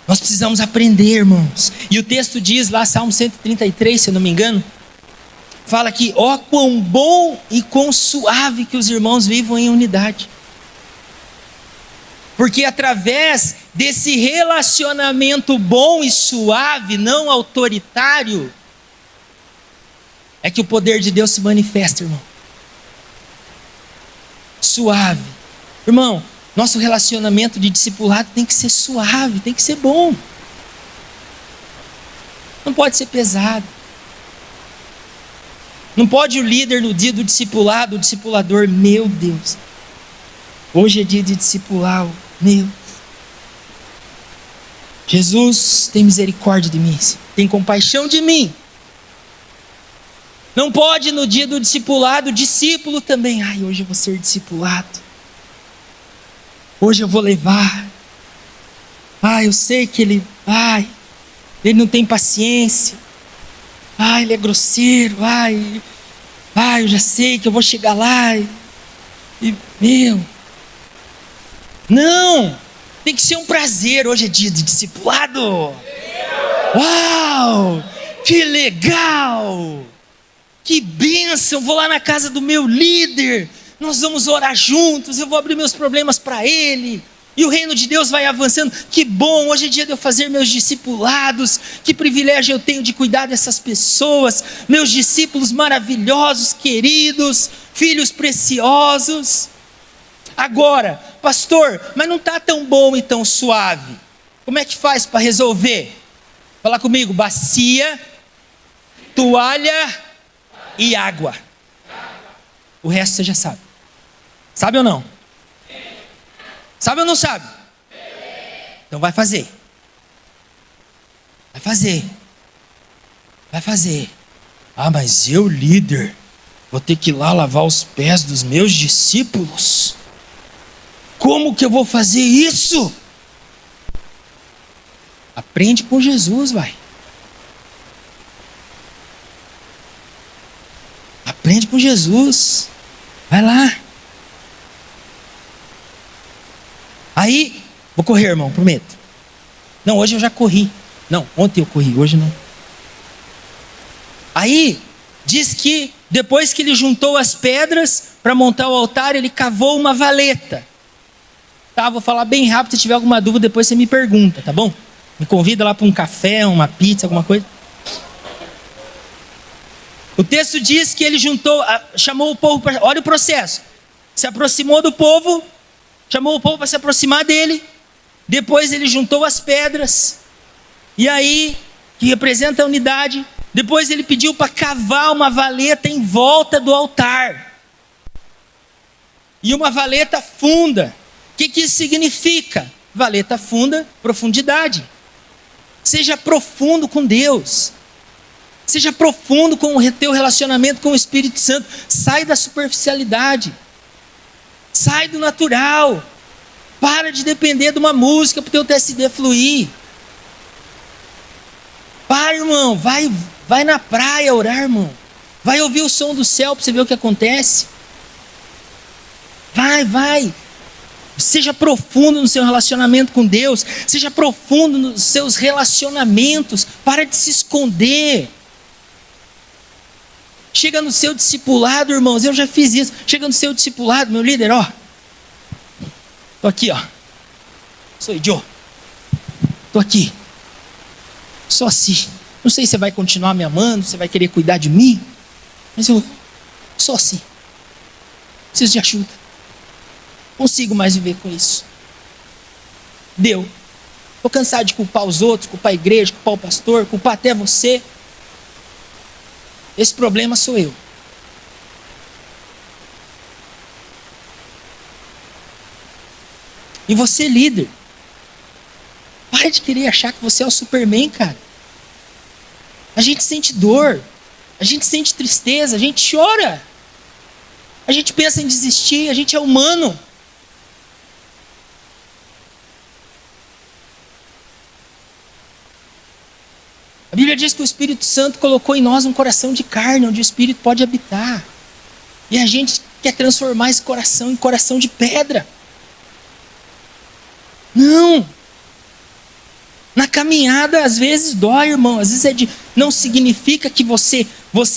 Nós precisamos aprender, irmãos. E o texto diz lá, Salmo 133, se eu não me engano, fala que, ó, quão bom e quão suave que os irmãos vivam em unidade. Porque através desse relacionamento bom e suave, não autoritário, é que o poder de Deus se manifesta, irmão. Suave. Irmão, nosso relacionamento de discipulado tem que ser suave, tem que ser bom. Não pode ser pesado. Não pode o líder no dia do discipulado, o discipulador, meu Deus, hoje é dia de discipular, meu Jesus, tem misericórdia de mim, tem compaixão de mim. Não pode no dia do discipulado, o discípulo também, ai, hoje eu vou ser discipulado, hoje eu vou levar, eu sei que ele não tem paciência, ele é grosseiro, eu já sei que eu vou chegar lá não, tem que ser um prazer, hoje é dia de discipulado, uau, que legal, que bênção, vou lá na casa do meu líder, nós vamos orar juntos, eu vou abrir meus problemas para ele, e o reino de Deus vai avançando, que bom, hoje é dia de eu fazer meus discipulados, que privilégio eu tenho de cuidar dessas pessoas, meus discípulos maravilhosos, queridos, filhos preciosos. Agora, pastor, mas não está tão bom e tão suave, como é que faz para resolver? Fala comigo, bacia, toalha e água. O resto você já sabe. Sabe ou não? Sabe ou não sabe? Então vai fazer. Vai fazer. Vai fazer. Mas eu, líder, vou ter que ir lá lavar os pés dos meus discípulos. Como que eu vou fazer isso? Aprende com Jesus, vai. Aprende com Jesus. Vai lá. Aí, vou correr, irmão, prometo. Não, hoje eu já corri. Não, ontem eu corri, hoje não. Aí, diz que depois que ele juntou as pedras para montar o altar, ele cavou uma valeta. Tá, vou falar bem rápido, se tiver alguma dúvida, depois você me pergunta, tá bom? Me convida lá para um café, uma pizza, alguma coisa. O texto diz que ele chamou o povo para... Olha o processo. Se aproximou do povo, chamou o povo para se aproximar dele. Depois ele juntou as pedras. E aí, que representa a unidade. Depois ele pediu para cavar uma valeta em volta do altar. E uma valeta funda. O que isso significa? Valeta funda, profundidade. Seja profundo com Deus. Seja profundo com o teu relacionamento com o Espírito Santo. Sai da superficialidade. Sai do natural. Para de depender de uma música para o teu TSD fluir. Para, irmão. Vai na praia orar, irmão. Vai ouvir o som do céu para você ver o que acontece. Vai. Seja profundo no seu relacionamento com Deus. Seja profundo nos seus relacionamentos. Para de se esconder. Chega no seu discipulado, irmãos. Eu já fiz isso. Chega no seu discipulado, meu líder, ó. Tô aqui, ó. Sou Joe. Tô aqui. Só assim. Não sei se você vai continuar me amando, se você vai querer cuidar de mim. Mas eu só assim. Preciso de ajuda. Consigo mais viver com isso. Deu. Estou cansado de culpar os outros, culpar a igreja, culpar o pastor, culpar até você. Esse problema sou eu. E você, líder, para de querer achar que você é o Superman, cara. A gente sente dor, a gente sente tristeza, a gente chora. A gente pensa em desistir, a gente é humano. Bíblia diz que o Espírito Santo colocou em nós um coração de carne, onde o Espírito pode habitar. E a gente quer transformar esse coração em coração de pedra. Não. Na caminhada, às vezes dói, irmão. Às vezes não significa que você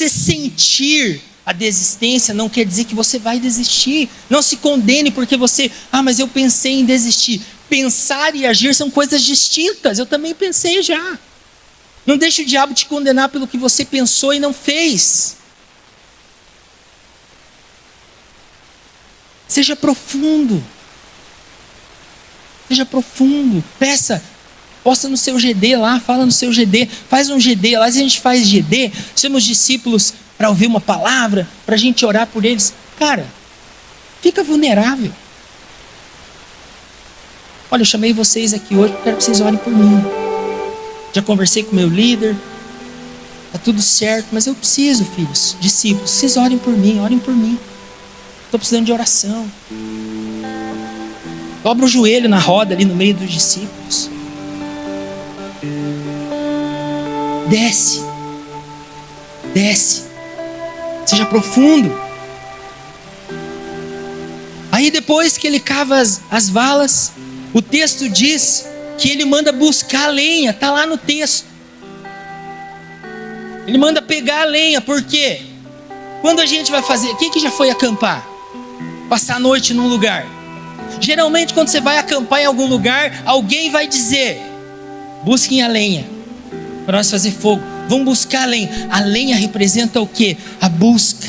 sentir a desistência não quer dizer que você vai desistir. Não se condene porque mas eu pensei em desistir. Pensar e agir são coisas distintas. Eu também pensei já. Não deixe o diabo te condenar pelo que você pensou e não fez. Seja profundo. Seja profundo. Posta no seu GD lá, fala no seu GD. Faz um GD. Lá a gente faz GD. Chama os discípulos para ouvir uma palavra, para a gente orar por eles. Cara, fica vulnerável. Olha, eu chamei vocês aqui hoje, quero que vocês orem por mim. Já conversei com o meu líder, está tudo certo, mas eu preciso, filhos, discípulos, vocês orem por mim. Estou precisando de oração. Dobra o joelho na roda ali no meio dos discípulos. Desce. Seja profundo. Aí depois que ele cava as valas, o texto diz que ele manda buscar a lenha, está lá no texto. Ele manda pegar a lenha, por quê? Quando a gente vai fazer, quem que já foi acampar? Passar a noite num lugar. Geralmente quando você vai acampar em algum lugar, alguém vai dizer: busquem a lenha, para nós fazer fogo. Vamos buscar a lenha. A lenha representa o quê? A busca.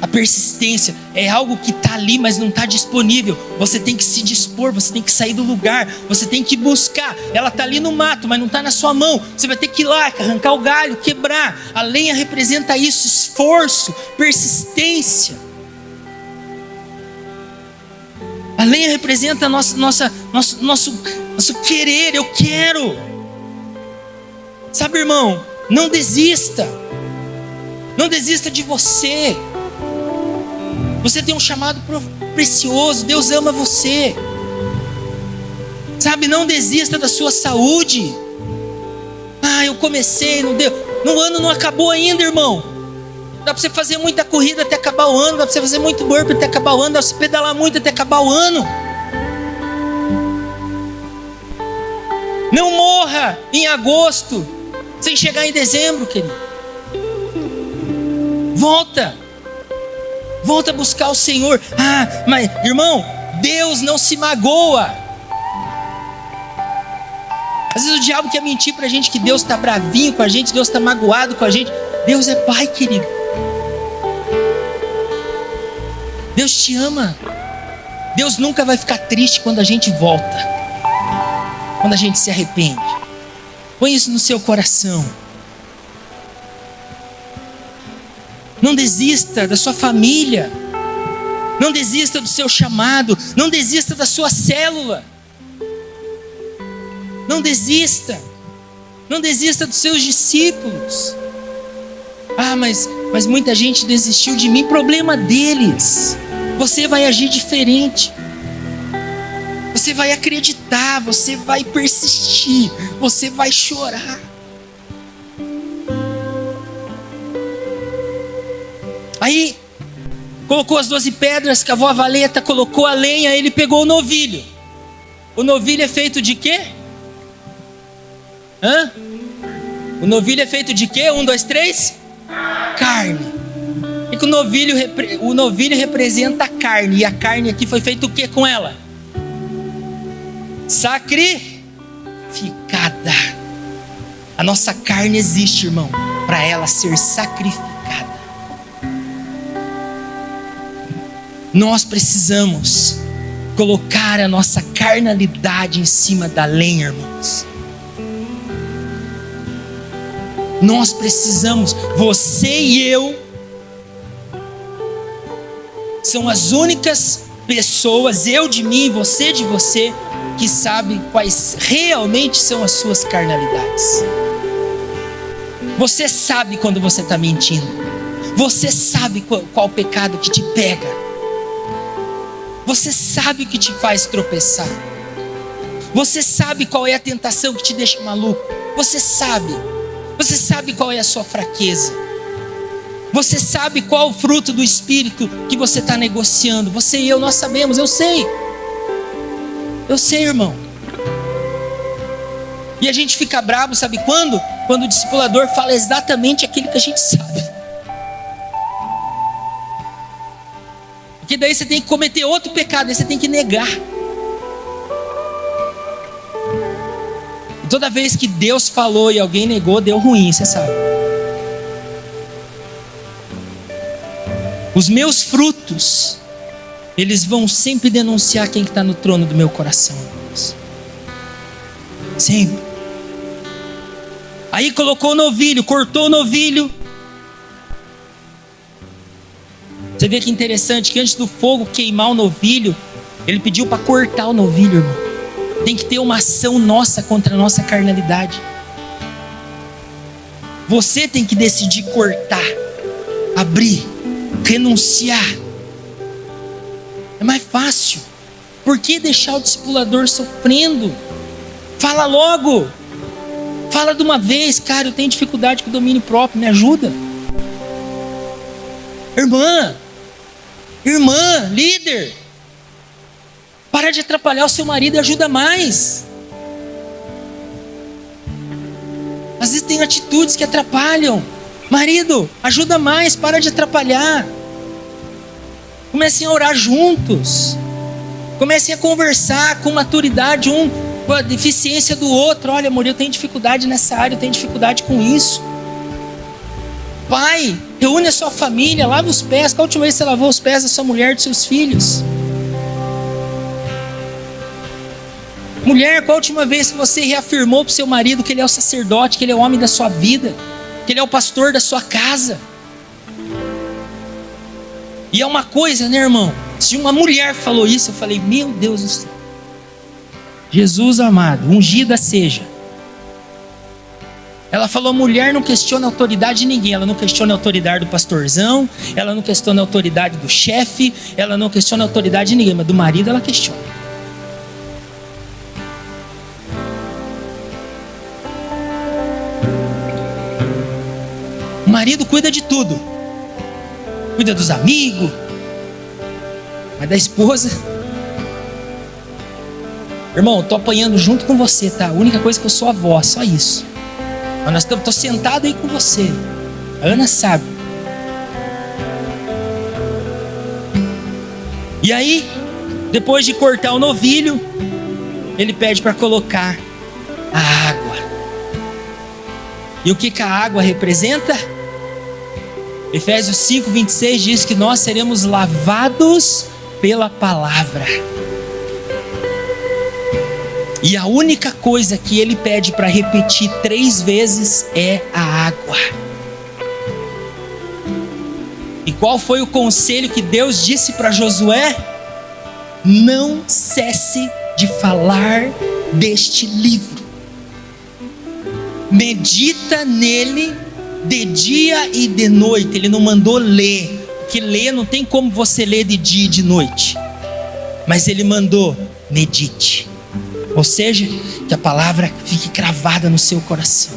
A persistência. É algo que está ali, mas não está disponível. Você tem que se dispor, você tem que sair do lugar, você tem que buscar. Ela está ali no mato, mas não está na sua mão. Você vai ter que ir lá, arrancar o galho, quebrar. A lenha representa isso, esforço, persistência. A lenha representa nosso querer. Eu quero. Sabe, irmão, não desista. Não desista de você. Você tem um chamado precioso. Deus ama você. Sabe, não desista da sua saúde. Eu comecei, não deu. O ano não acabou ainda, irmão. Dá para você fazer muita corrida até acabar o ano. Dá para você fazer muito burpee até acabar o ano. Dá para você pedalar muito até acabar o ano. Não morra em agosto sem chegar em dezembro, querido. Volta a buscar o Senhor. Mas irmão, Deus não se magoa. Às vezes o diabo quer mentir pra gente que Deus está bravinho com a gente, Deus está magoado com a gente. Deus é Pai, querido. Deus te ama. Deus nunca vai ficar triste quando a gente volta, quando a gente se arrepende. Põe isso no seu coração. Não desista da sua família. Não desista do seu chamado. Não desista da sua célula. Não desista. Não desista dos seus discípulos. Mas muita gente desistiu de mim. Problema deles. Você vai agir diferente. Você vai acreditar. Você vai persistir. Você vai chorar. Aí, colocou as 12 pedras, cavou a valeta, colocou a lenha, ele pegou o novilho. O novilho é feito de quê? O novilho é feito de quê? 1, 2, 3? Carne. E que o novilho representa a carne. E a carne aqui foi feito o que com ela? Sacrificada. A nossa carne existe, irmão, para ela ser sacrificada. Nós precisamos colocar a nossa carnalidade em cima da lenha, irmãos. Nós precisamos, você e eu, são as únicas pessoas, eu de mim, você de você, que sabem quais realmente são as suas carnalidades. Você sabe quando você está mentindo. Você sabe qual pecado que te pega. Você sabe o que te faz tropeçar. Você sabe qual é a tentação que te deixa maluco. Você sabe. Você sabe qual é a sua fraqueza. Você sabe qual o fruto do Espírito que você está negociando. Você e eu, nós sabemos, eu sei. Eu sei, irmão. E a gente fica bravo, sabe quando? Quando o discipulador fala exatamente aquilo que a gente sabe. Porque daí você tem que cometer outro pecado, aí você tem que negar. E toda vez que Deus falou e alguém negou, deu ruim, você sabe. Os meus frutos, eles vão sempre denunciar quem está no trono do meu coração. Sempre. Aí colocou o novilho, cortou o novilho. Você vê que interessante que antes do fogo queimar o novilho, ele pediu para cortar o novilho, irmão. Tem que ter uma ação nossa contra a nossa carnalidade. Você tem que decidir cortar, abrir, renunciar. É mais fácil. Por que deixar o discipulador sofrendo? Fala logo. Fala de uma vez, cara, eu tenho dificuldade com o domínio próprio, me ajuda. Irmã, líder, para de atrapalhar o seu marido e ajuda mais. Às vezes tem atitudes que atrapalham. Marido, ajuda mais, para de atrapalhar. Comecem a orar juntos. Comecem a conversar com maturidade com a deficiência do outro. Olha, amor, eu tenho dificuldade nessa área, eu tenho dificuldade com isso. Pai, reúne a sua família, lava os pés. Qual a última vez você lavou os pés da sua mulher e dos seus filhos? Mulher, qual a última vez que você reafirmou para o seu marido que ele é o sacerdote, que ele é o homem da sua vida, que ele é o pastor da sua casa? E é uma coisa, né, irmão? Se uma mulher falou isso, eu falei, meu Deus do céu. Jesus amado, ungida seja. Ela falou, mulher não questiona a autoridade de ninguém. Ela não questiona a autoridade do pastorzão, ela não questiona a autoridade do chefe, ela não questiona a autoridade de ninguém, mas do marido ela questiona. O marido cuida de tudo. Cuida dos amigos, mas da esposa... Irmão, eu tô apanhando junto com você, tá? A única coisa que eu sou avó, só isso. Mas tô sentado aí com você. A Ana sabe. E aí, depois de cortar o novilho, ele pede para colocar a água. E o que a água representa? Efésios 5:26 diz que nós seremos lavados pela palavra. E a única coisa que ele pede para repetir 3 vezes é a água. E qual foi o conselho que Deus disse para Josué? Não cesse de falar deste livro. Medita nele de dia e de noite. Ele não mandou ler, porque ler não tem como você ler de dia e de noite. Mas ele mandou, medite. Ou seja, que a palavra fique cravada no seu coração.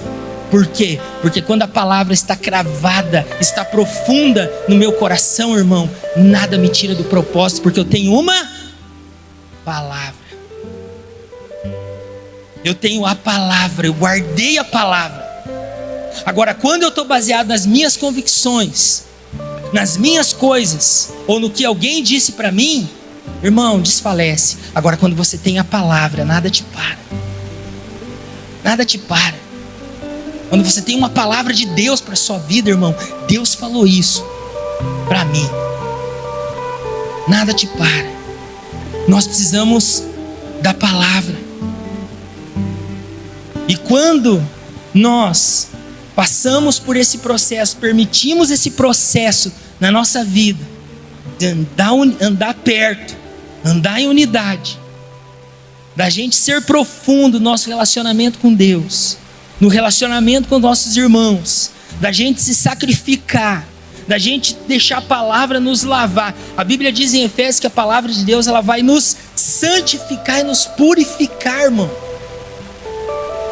Por quê? Porque quando a palavra está cravada, está profunda no meu coração, irmão, nada me tira do propósito, porque eu tenho uma palavra. Eu tenho a palavra, eu guardei a palavra. Agora, quando eu estou baseado nas minhas convicções, nas minhas coisas, ou no que alguém disse para mim, irmão, desfalece. Agora, quando você tem a palavra, nada te para. Nada te para. Quando você tem uma palavra de Deus para a sua vida, irmão, Deus falou isso para mim. Nada te para. Nós precisamos da palavra. E quando nós passamos por esse processo, permitimos esse processo na nossa vida, de andar perto, andar em unidade, da gente ser profundo no nosso relacionamento com Deus, no relacionamento com nossos irmãos, da gente se sacrificar, da gente deixar a palavra nos lavar. A Bíblia diz em Efésios que a palavra de Deus ela vai nos santificar e nos purificar, irmão.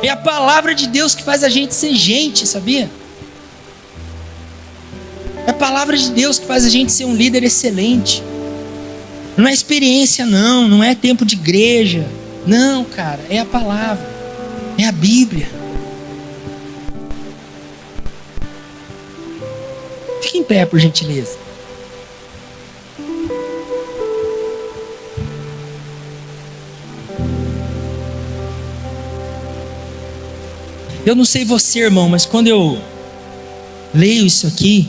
É a palavra de Deus que faz a gente ser gente, sabia? É a palavra de Deus que faz a gente ser um líder excelente. Não é experiência, não é tempo de igreja. Não, cara, é a palavra, é a Bíblia. Fique em pé, por gentileza. Eu não sei você, irmão, mas quando eu leio isso aqui,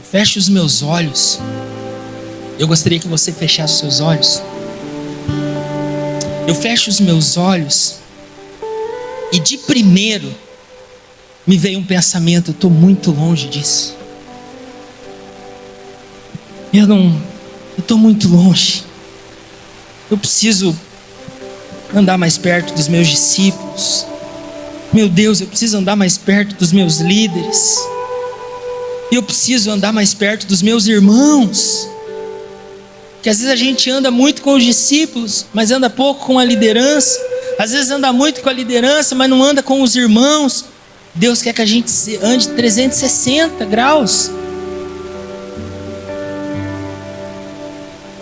fecho os meus olhos. Eu gostaria que você fechasse os seus olhos. Eu fecho os meus olhos e de primeiro me veio um pensamento: eu estou muito longe disso. Eu estou muito longe. Eu preciso andar mais perto dos meus discípulos. Meu Deus, eu preciso andar mais perto dos meus líderes. Eu preciso andar mais perto dos meus irmãos. Que às vezes a gente anda muito com os discípulos, mas anda pouco com a liderança. Às vezes anda muito com a liderança, mas não anda com os irmãos. Deus quer que a gente ande 360 graus.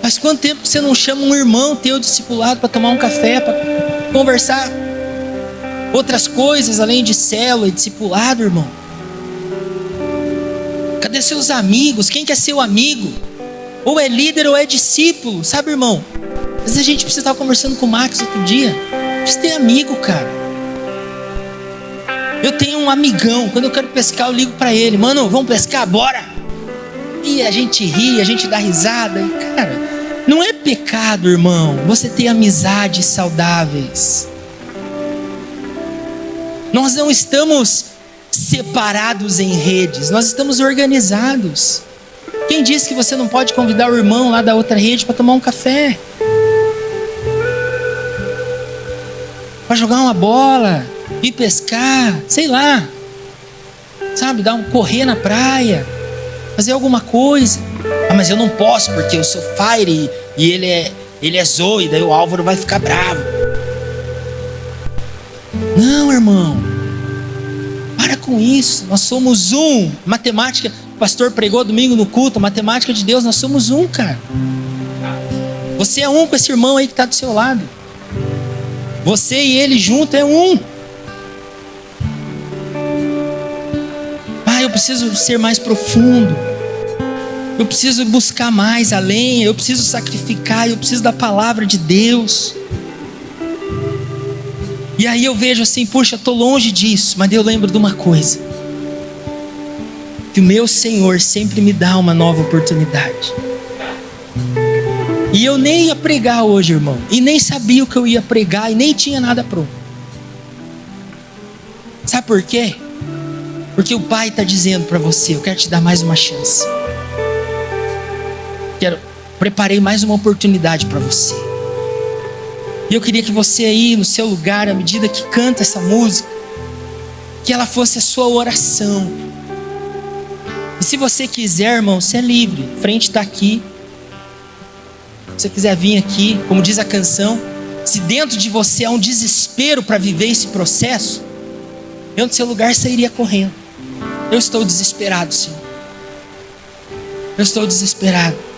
Faz quanto tempo que você não chama um irmão teu discipulado para tomar um café, para conversar outras coisas além de célula e discipulado, irmão? Cadê seus amigos? Quem quer ser o amigo? Ou é líder ou é discípulo, sabe, irmão? Às vezes a gente precisa estar conversando com o Max outro dia. Precisa ter amigo, cara. Eu tenho um amigão, quando eu quero pescar eu ligo para ele: mano, vamos pescar? Bora! E a gente ri, a gente dá risada. E, cara, não é pecado, irmão, você ter amizades saudáveis. Nós não estamos separados em redes, nós estamos organizados. Quem disse que você não pode convidar o irmão lá da outra rede para tomar um café? Para jogar uma bola, ir pescar, sei lá. Sabe, correr na praia, fazer alguma coisa. Ah, mas eu não posso porque eu sou Fire e ele é Zoe, daí o Álvaro vai ficar bravo. Não, irmão. Para com isso. Nós somos um. Matemática, o pastor pregou domingo no culto, a matemática de Deus, nós somos um, cara. Você é um com esse irmão aí que está do seu lado. Você e ele junto é um. Ah, eu preciso ser mais profundo. Eu preciso buscar mais além. Eu preciso sacrificar. Eu preciso da palavra de Deus. E aí eu vejo assim: puxa, estou longe disso. Mas eu lembro de uma coisa: que o meu Senhor sempre me dá uma nova oportunidade. E eu nem ia pregar hoje, irmão. E nem sabia o que eu ia pregar. E nem tinha nada pronto. Sabe por quê? Porque o Pai está dizendo para você: eu quero te dar mais uma chance. Preparei mais uma oportunidade para você. E eu queria que você aí no seu lugar, à medida que canta essa música, que ela fosse a sua oração. E se você quiser, irmão, você é livre. A frente está aqui. Se você quiser vir aqui, como diz a canção, se dentro de você há um desespero para viver esse processo, eu no seu lugar sairia correndo. Eu estou desesperado, Senhor. Eu estou desesperado.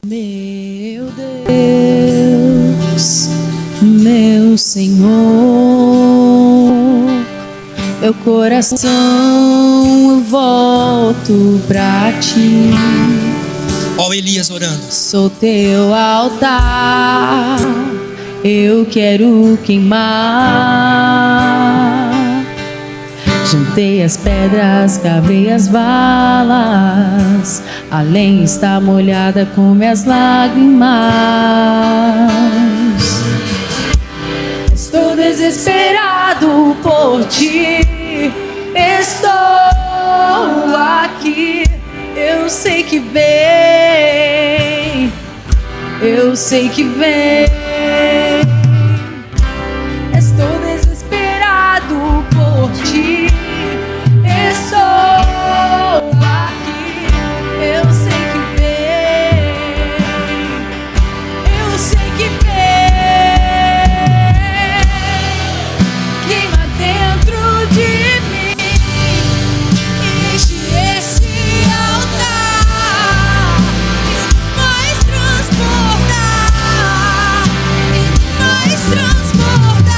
Meu Deus, meu Senhor, meu coração eu volto pra ti. Ó Elias orando. Sou teu altar, eu quero queimar. Juntei as pedras, cavei as valas, a lenha está molhada com minhas lágrimas. Estou desesperado por ti, estou aqui Eu sei que vem, eu sei que vem. Estou desesperado por ti. Estou aqui. Eu sei que vem, eu sei que vem. Queima dentro de mim, enche esse altar e me faz transbordar, e me faz transbordar.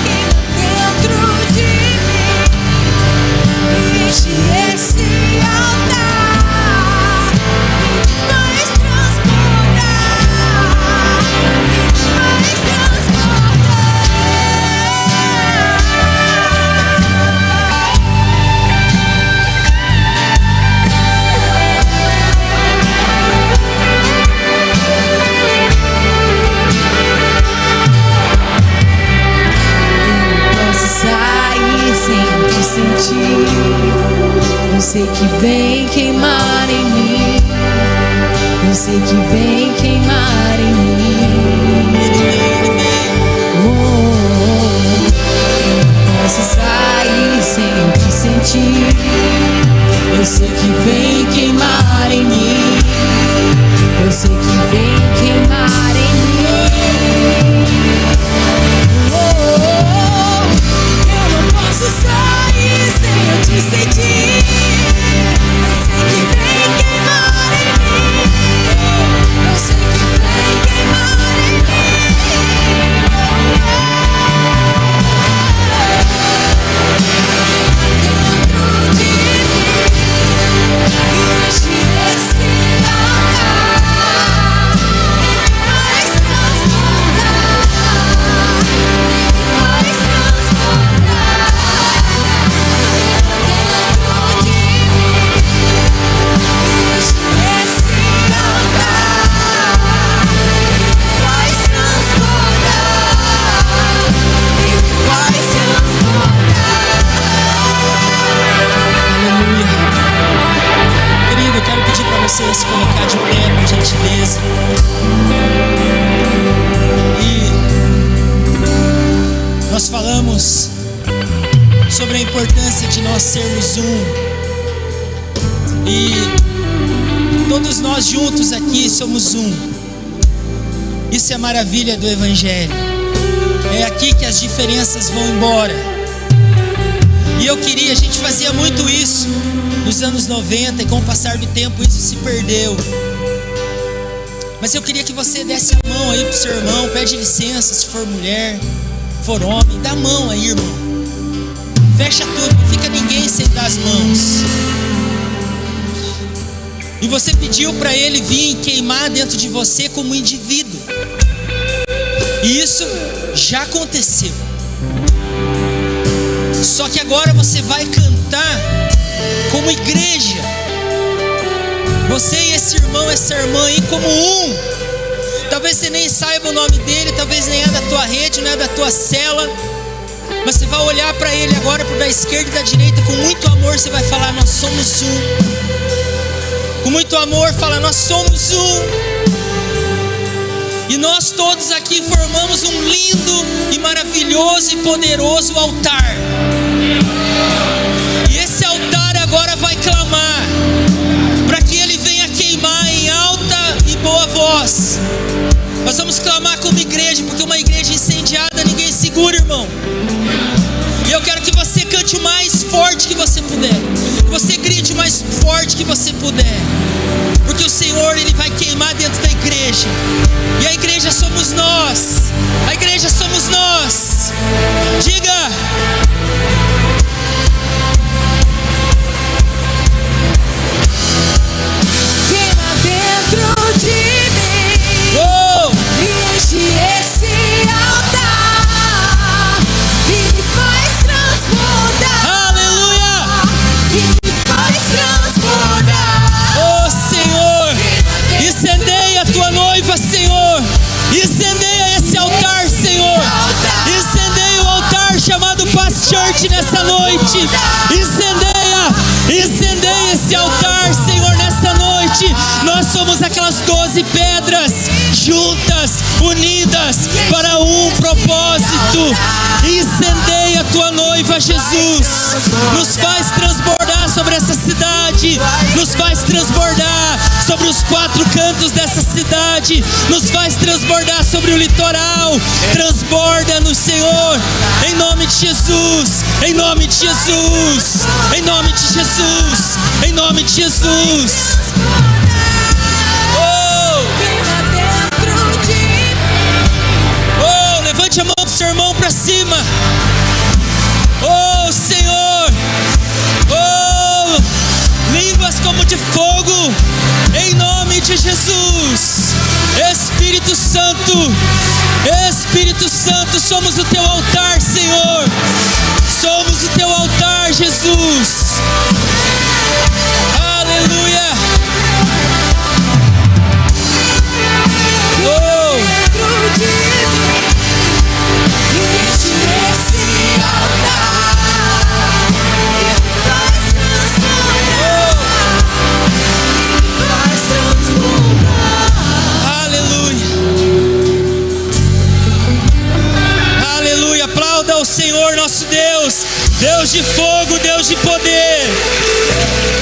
Queima dentro de mim, enche esse altar e me faz transbordar, e me faz posso sair sem te sentir. Eu sei que vem queimar em mim. Eu sei que vem queimar em mim. Eu não posso sair sem te sentir. Eu sei que vem queimar em mim. Eu sei que vem queimar em mim. Eu não posso sair sem eu te sentir. Eu sei que vem queimar em mim. Eu sei que vem queimar em mim. Dentro de mim, enche esse altar e me faz transbordar, e me faz transbordar. Dentro de mim, enche esse altar e me faz transbordar, e me faz transbordar. Aleluia. Querido, eu quero pedir para você se colocar de pé, por gentileza. E nós falamos sobre a importância de nós sermos um. E todos nós juntos aqui somos um. Isso é a maravilha do Evangelho. É aqui que as diferenças vão embora. E a gente fazia muito isso nos anos 90 e com o passar do tempo isso se perdeu. Mas eu queria que você desse a mão aí pro seu irmão, pede licença se for mulher, for homem, dá a mão aí, irmão. Fecha tudo, não fica ninguém sem dar as mãos. E você pediu para ele vir queimar dentro de você como indivíduo. E isso já aconteceu. Só que agora você vai cantar como igreja. Você e esse irmão, essa irmã aí como um. Talvez você nem saiba o nome dele, talvez nem é da tua rede, não é da tua cela. Mas você vai olhar para ele agora, para da esquerda e da direita, com muito amor você vai falar: nós somos um. Com muito amor fala: nós somos um. E nós todos aqui formamos um lindo e maravilhoso e poderoso altar. E esse altar agora vai clamar para que ele venha queimar em alta e boa voz. Nós vamos clamar como igreja, porque uma igreja incendiada ninguém segura, irmão. E eu quero que você cante o mais forte que você puder, que você grite o mais forte que você puder, porque o Senhor, Ele vai queimar dentro da igreja. E a igreja somos nós. A igreja somos nós. Diga: Queima dentro de mim, e enche esse altar que me faz transbordar. aleluia! Que me faz transbordar. Oh Senhor, incendeia a tua noiva, Senhor. Incendeia esse altar apenas para um propósito. Incendeia a tua noiva, Jesus. Nos faz transbordar sobre essa cidade. Nos faz transbordar sobre os 4 cantos dessa cidade. Nos faz transbordar sobre o litoral. Transborda-nos, Senhor, em nome de Jesus. Em nome de Jesus. Em nome de Jesus. Em nome de Jesus. Oh, levante a mão do seu irmão para cima. Oh, Senhor. Oh, línguas como de fogo, em nome de Jesus. Espírito Santo, Espírito Santo, somos o teu altar, Senhor. Somos o teu altar, Jesus. Aleluia. Senhor nosso Deus, Deus de fogo, Deus de poder.